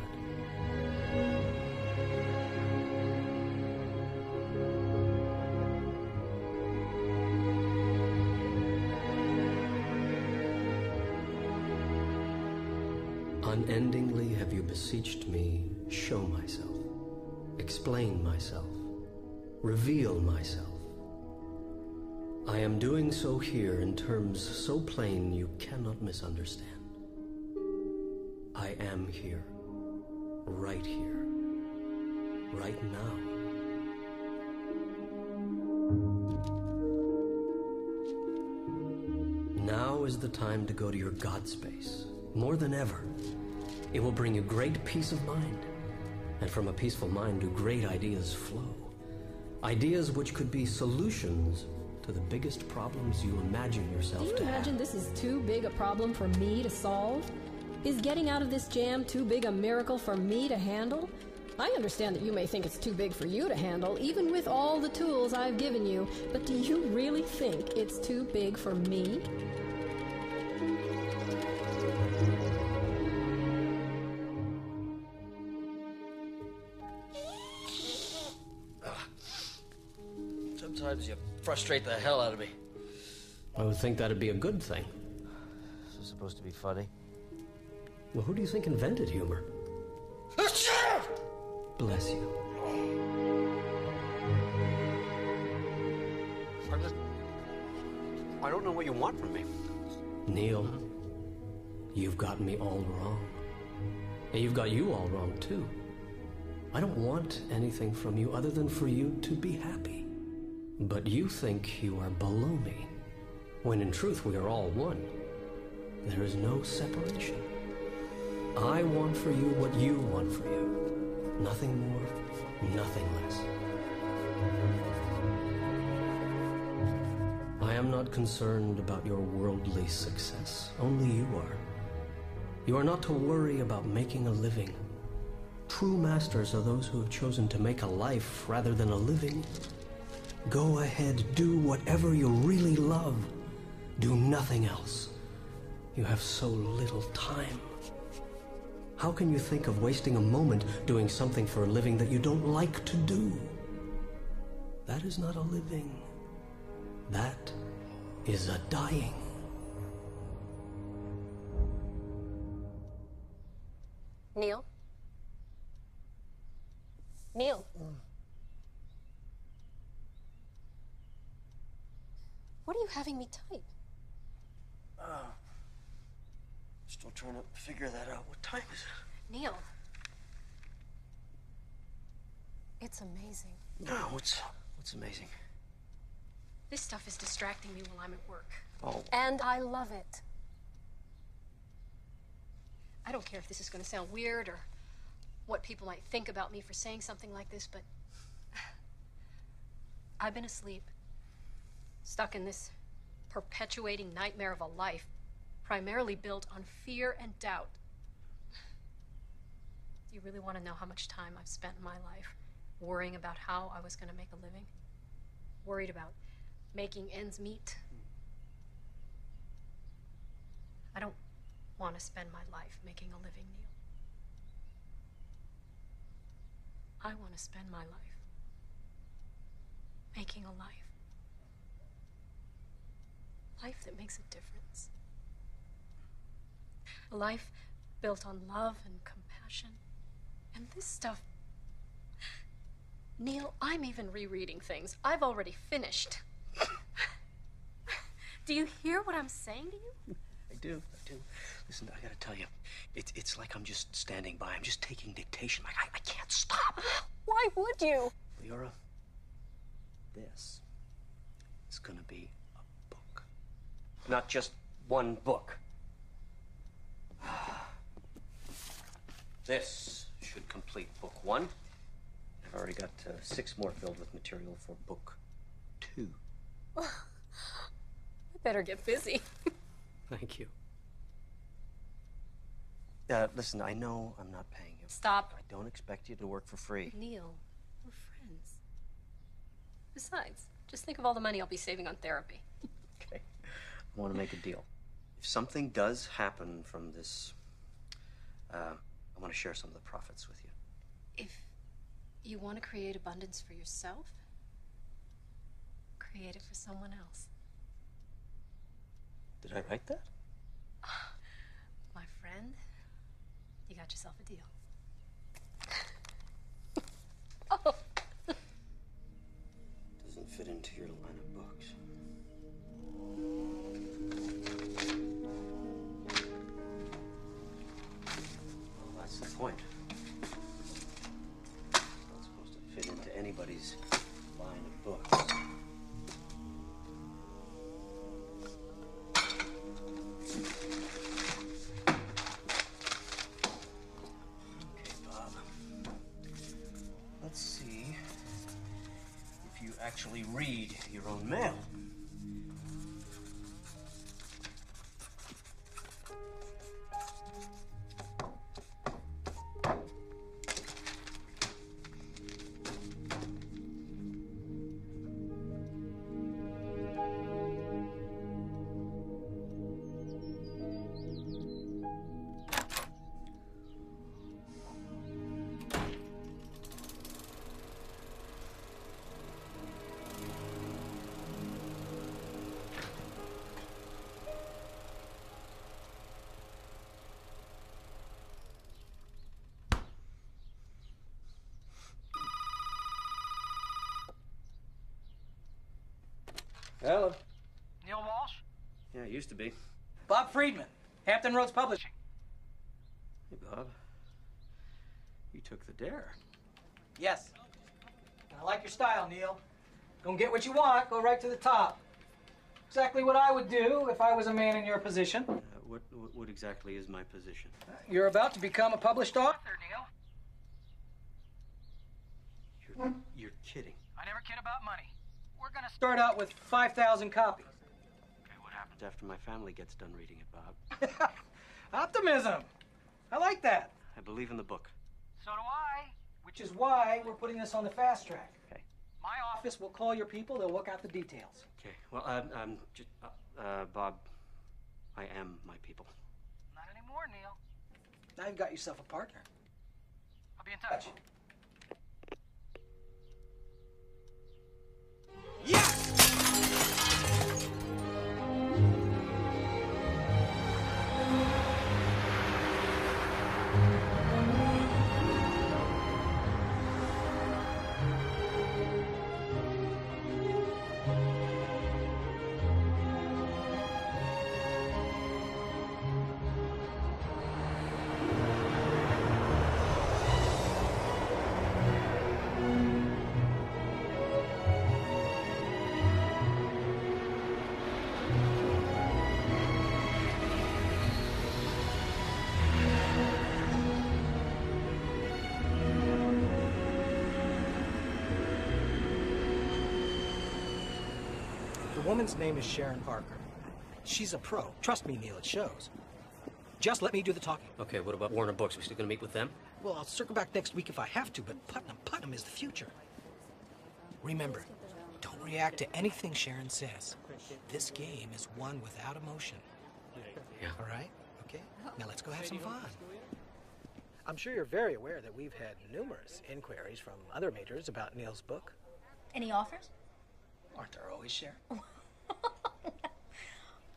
Unendingly have you beseeched me, show myself. Explain myself, reveal myself. I am doing so here in terms so plain you cannot misunderstand. I am here, right now. Now is the time to go to your God space, more than ever. It will bring you great peace of mind. And from a peaceful mind do great ideas flow. Ideas which could be solutions to the biggest problems you imagine yourself to have.
Do you imagine this is too big a problem for me to solve? Is getting out of this jam too big a miracle for me to handle? I understand that you may think it's too big for you to handle, even with all the tools I've given you, but do you really think it's too big for me?
Sometimes you frustrate the hell out of me.
I would think that'd be a good thing.
This is supposed to be funny.
Well, who do you think invented humor? Bless you.
I don't know what you want from me.
Neil, you've gotten me all wrong. And you've got you all wrong, too. I don't want anything from you other than for you to be happy. But you think you are below me, when in truth we are all one. There is no separation. I want for you what you want for you. Nothing more, nothing less. I am not concerned about your worldly success. Only you are. You are not to worry about making a living. True masters are those who have chosen to make a life rather than a living. Go ahead, do whatever you really love. Do nothing else. You have so little time. How can you think of wasting a moment doing something for a living that you don't like to do? That is not a living. That is a dying.
Neil? Neil? What are you having me type?
Still trying to figure that out. What time is it?
Neil. It's amazing.
No, what's amazing?
This stuff is distracting me while I'm at work.
Oh.
And I love it. I don't care if this is going to sound weird or what people might think about me for saying something like this, but I've been asleep, stuck in this perpetuating nightmare of a life, primarily built on fear and doubt. Do you really want to know how much time I've spent in my life worrying about how I was going to make a living? Worried about making ends meet? I don't want to spend my life making a living, Neil. I want to spend my life making a life. Life that makes a difference. A life built on love and compassion. And this stuff... Neil, I'm even rereading things I've already finished. Do you hear what I'm saying to you?
I do. Listen, I gotta tell you, it's like I'm just standing by. I'm just taking dictation. Like, I can't stop.
Why would you?
Leora, this is gonna be a book. Not just one book. This should complete book 1. I've already got 6 more filled with material for book 2.
I better get busy.
Thank you.
Listen, I know I'm not paying you.
Stop.
I don't expect you to work for free.
Neil, we're friends. Besides, just think of all the money I'll be saving on therapy.
Okay. I want to make a deal. If something does happen from this, I want to share some of the profits with you.
If you want to create abundance for yourself, create it for someone else.
Did I write that?
My friend, you got yourself a deal. Oh.
Doesn't fit into your line of books. Well, that's the point. It's not supposed to fit into anybody's line of books.
Hello.
Neil Walsh?
Yeah, it used to be.
Bob Friedman, Hampton Roads Publishing.
Hey, Bob. You took the dare.
Yes. I like your style, Neil. Don't get what you want, go right to the top. Exactly what I would do if I was a man in your position.
What exactly is my position?
You're about to become a published author, Neil.
You're kidding.
I never kid about money. We're gonna start out with 5,000 copies.
Okay, what happens after my family gets done reading it, Bob?
Optimism. I like that.
I believe in the book.
So do I. Which is why we're putting this on the fast track.
Okay.
My office will call your people. They'll work out the details.
Okay. Well, Bob, I am my people.
Not anymore, Neil. Now you've got yourself a partner. I'll be in touch.
The woman's name is Sharon Parker. She's a pro. Trust me, Neil, it shows. Just let me do the talking.
Okay, what about Warner Books? We still gonna meet with them?
Well, I'll circle back next week if I have to, but Putnam is the future. Remember, don't react to anything Sharon says. This game is won without emotion.
Yeah.
All right? Okay? Now let's go have some fun. I'm sure you're very aware that we've had numerous inquiries from other majors about Neil's book.
Any offers?
Aren't there always, Sharon?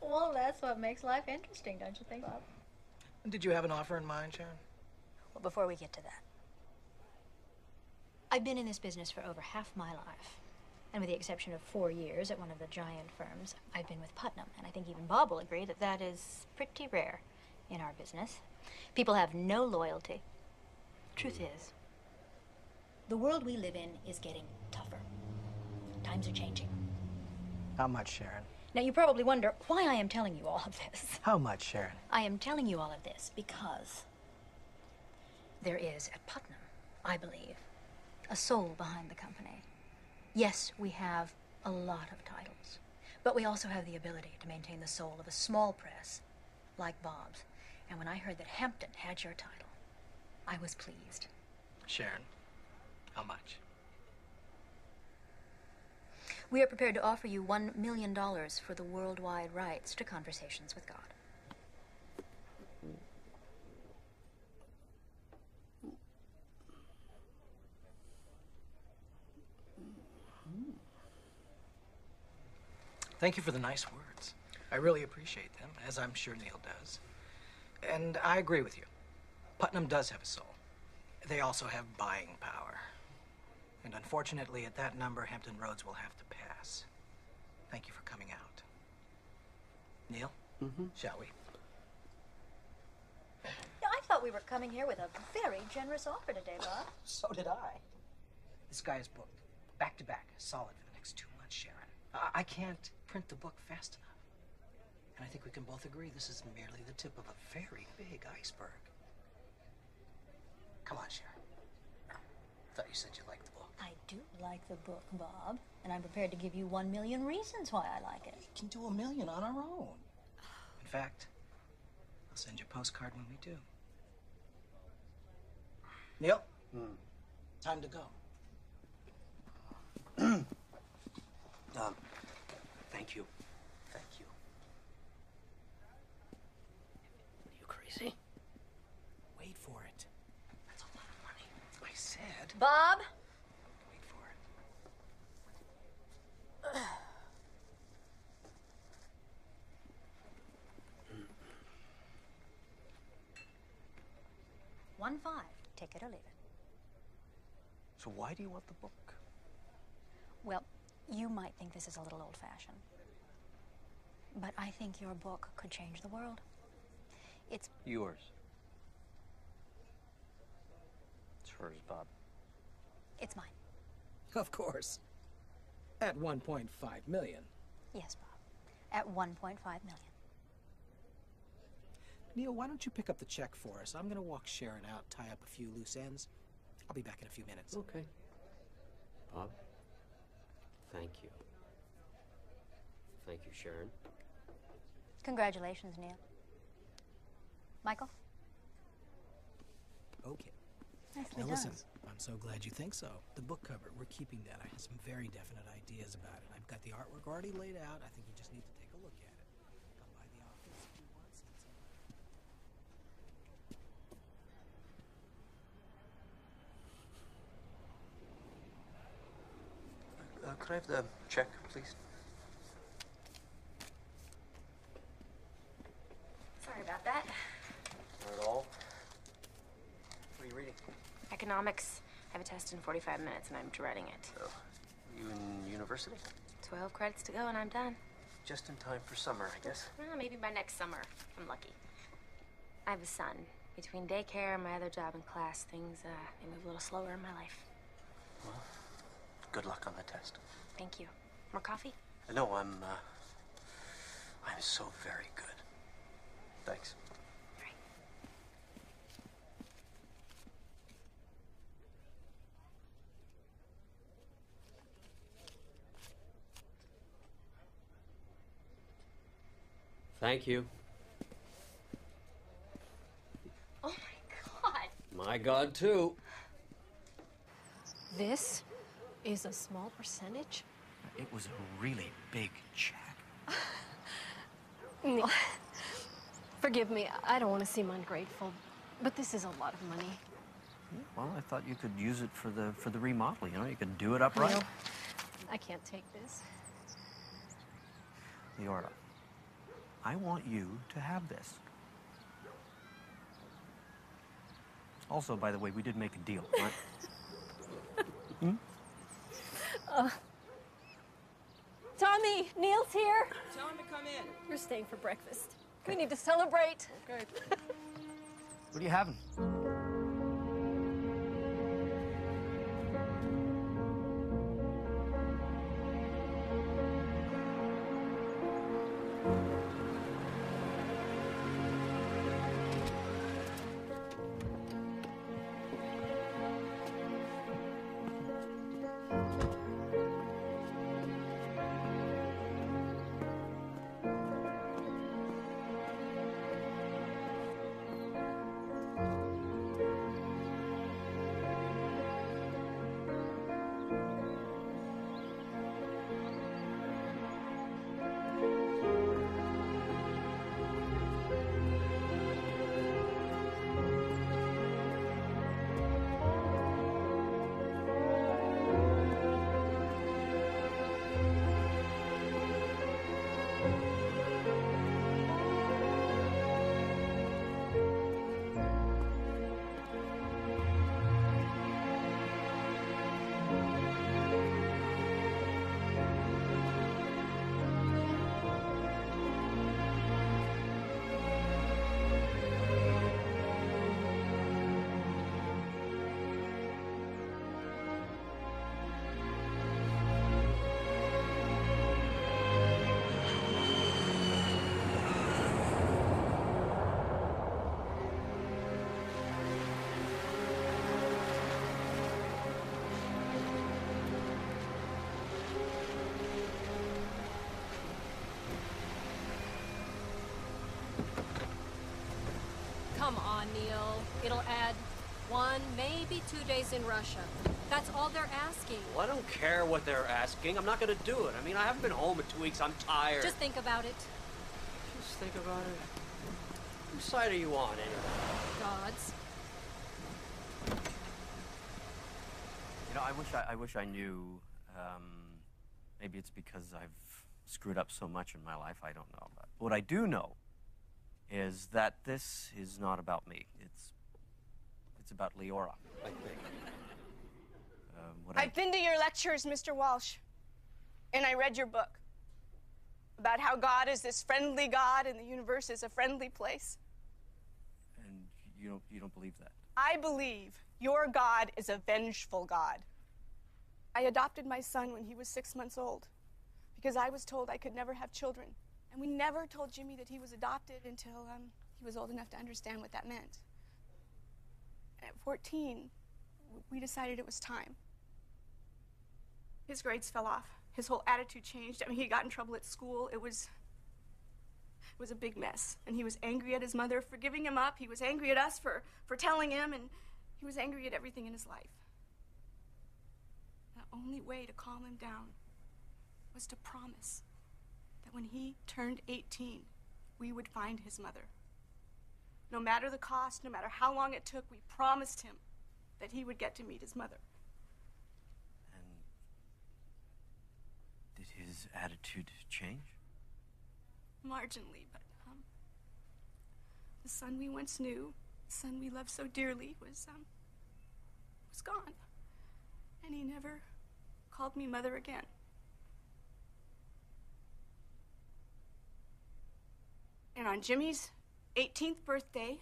Well, that's what makes life interesting, don't you think, Bob?
Did you have an offer in mind, Sharon?
Well, before we get to that, I've been in this business for over half my life. And with the exception of 4 years at one of the giant firms, I've been with Putnam. And I think even Bob will agree that that is pretty rare in our business. People have no loyalty. Truth is, the world we live in is getting tougher. Times are changing.
How much, Sharon?
Now, you probably wonder why I am telling you all of this.
How much, Sharon?
I am telling you all of this because there is at Putnam, I believe, a soul behind the company. Yes, we have a lot of titles, but we also have the ability to maintain the soul of a small press like Bob's. And when I heard that Hampton had your title, I was pleased.
Sharon, how much?
We are prepared to offer you $1 million for the worldwide rights to Conversations with God.
Thank you for the nice words. I really appreciate them, as I'm sure Neil does. And I agree with you. Putnam does have a soul. They also have buying power. And unfortunately, at that number, Hampton Roads will have to pass. Thank you for coming out. Neil, shall we?
Now, I thought we were coming here with a very generous offer today, Bob.
So did I. This guy is booked, back to back, solid for the next 2 months, Sharon. I can't print the book fast enough. And I think we can both agree this is merely the tip of a very big iceberg. Come on, Sharon. I thought you said you liked the book.
I do like the book, Bob, and I'm prepared to give you 1 million reasons why I like it.
We can do 1 million on our own. In fact, I'll send you a postcard when we do. Neil? Time to go.
Thank you.
Thank you.
Are you crazy?
Wait for it. That's a lot of money. I said.
Bob?
Wait for it.
1-5. Take it or leave it.
So why do you want the book?
Well, you might think this is a little old-fashioned, But I think your book could change the world. It's
Yours. It's hers, Bob.
It's mine.
Of course. At 1.5 million.
Yes, Bob. At 1.5 million.
Neil, why don't you pick up the check for us? I'm gonna walk Sharon out, tie up a few loose ends. I'll be back in a few minutes.
Okay. Bob, thank you. Thank you, Sharon.
Congratulations, Neil. Michael?
Okay.
Nicely
Now listen,
done.
I'm so glad you think so. The book cover, we're keeping that. I have some very definite ideas about it. I've got the artwork already laid out. I think you just need to take a look at it. Come by the office if you want something.
Could I have the check, please?
Sorry about that.
Not at all. What are you reading?
Economics. I have a test in 45 minutes and I'm dreading it.
Oh, you in university?
12 credits to go and I'm done.
Just in time for summer, I guess.
Well, maybe by next summer, if I'm lucky. I have a son. Between daycare and my other job and class, things they move a little slower in my life.
Well, good luck on the test.
Thank you. More coffee?
No, I'm so very good. Thanks. Thank you.
Oh my God.
My God, too.
This is a small percentage?
It was a really big check.
Neil, forgive me. I don't want to seem ungrateful, but this is a lot of money.
Well, I thought you could use it for the remodel. You know, you could do it upright.
Neil, I can't take this.
Leora, I want you to have this. Also, by the way, we did make a deal, right?
Tommy, Neil's here.
Tell him to come in.
You're staying for breakfast. We need to celebrate.
Good.
What are you having?
Come on, Neil. It'll add 1, maybe 2 days in Russia. That's all they're asking.
Well, I don't care what they're asking. I'm not going to do it. I mean, I haven't been home in 2 weeks. I'm tired.
Just think about it.
Just think about it. Whose side are you on, anyway?
God's.
You know, I wish I knew. Maybe it's because I've screwed up so much in my life. I don't know. But what I do know is that this is not about me. It's about Leora, I think.
I've been to your lectures, Mr. Walsh, and I read your book. about how God is this friendly God and the universe is a friendly place.
And you don't believe that?
I believe your God is a vengeful God. I adopted my son when he was 6 months old because I was told I could never have children. And we never told Jimmy that he was adopted until he was old enough to understand what that meant. At 14, we decided it was time. His grades fell off. His whole attitude changed. I mean, he got in trouble at school. It was a big mess. And he was angry at his mother for giving him up. He was angry at us for telling him, and he was angry at everything in his life. The only way to calm him down was to promise that when he turned 18, we would find his mother. No matter the cost, no matter how long it took, we promised him that he would get to meet his mother.
Did his attitude change?
Marginally, but the son we once knew, the son we loved so dearly, was gone. And he never called me mother again. And on Jimmy's 18th birthday,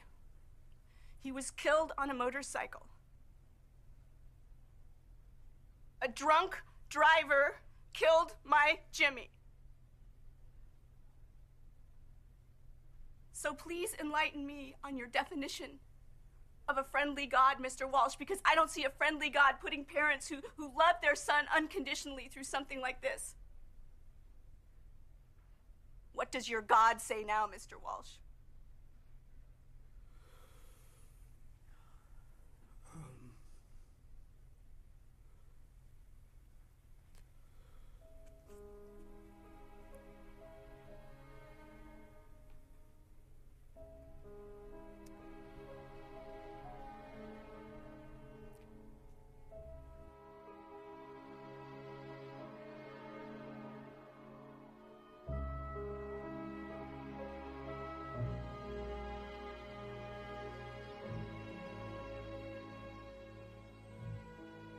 he was killed on a motorcycle. A drunk driver killed my Jimmy. So please enlighten me on your definition of a friendly God, Mr. Walsh, because I don't see a friendly God putting parents who love their son unconditionally through something like this. What does your God say now, Mr. Walsh?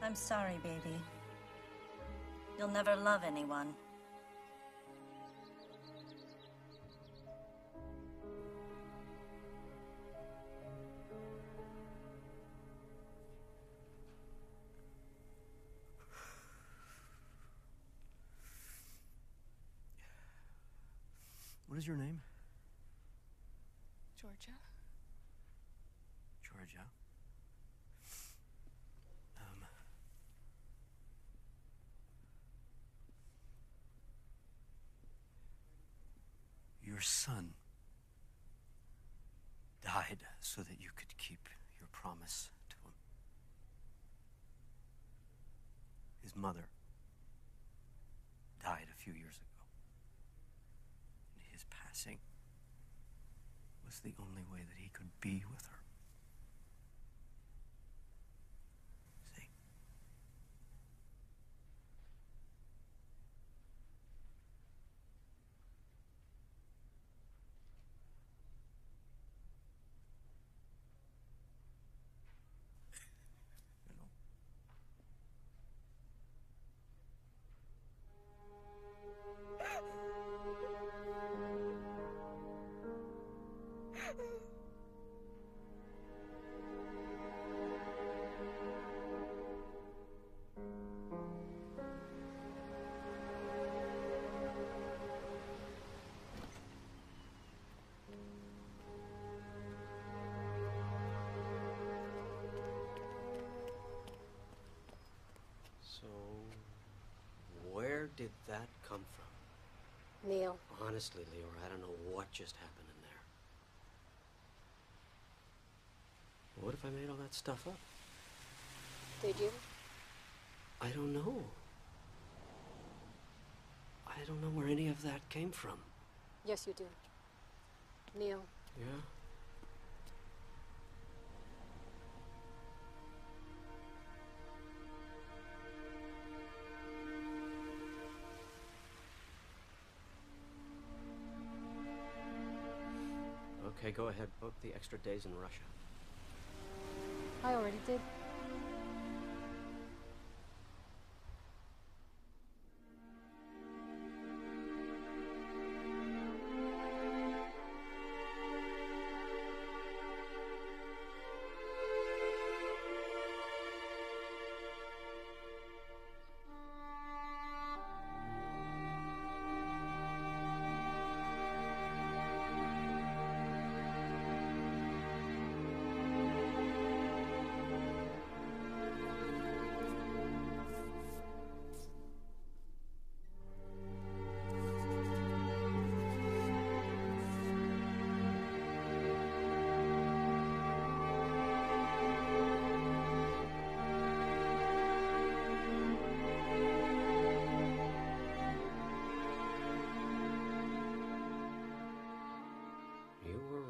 I'm sorry, baby. You'll never love anyone.
What is your name?
Georgia.
Georgia. Your son died so that you could keep your promise to him. His mother died a few years ago. And his passing was the only way that he could be with her. See? So, where did that come from?
Neil.
Honestly, Leora, I don't know what just happened in there. What if I made all that stuff up?
Did you?
I don't know. I don't know where any of that came from.
Yes, you do. Neil.
Yeah? Okay, go ahead. Book the extra days in Russia.
I already did.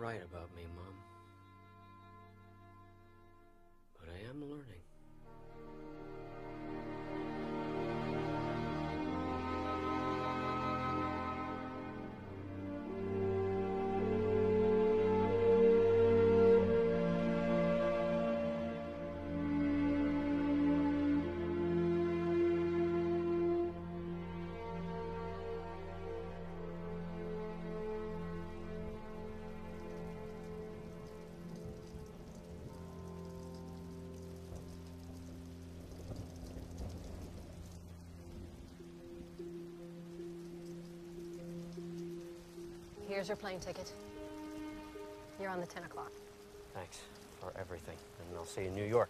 right about me, Mom. But I am learning.
Here's your plane ticket. You're on the 10 o'clock.
Thanks for everything, and I'll see you in New York.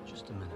Just a minute.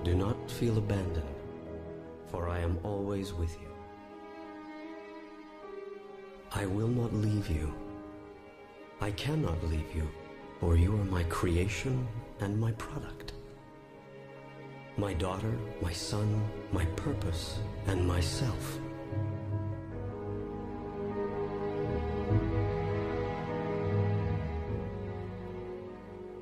Do not feel abandoned, for I am always with you. I will not leave you. I cannot leave you, for you are my creation and my product. My daughter, my son, my purpose, and myself.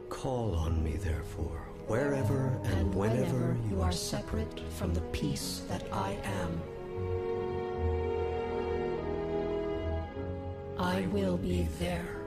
Call on me, therefore, wherever and whenever you are separate from the peace that I am. I will be there.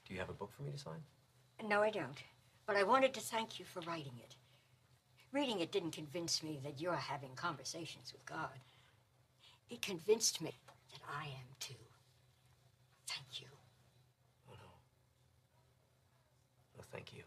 Do you have a book for me to sign?
No, I don't. But I wanted to thank you for writing it. Reading it didn't convince me that you're having conversations with God. It convinced me that I am too. Thank you.
Oh, no. No, thank you.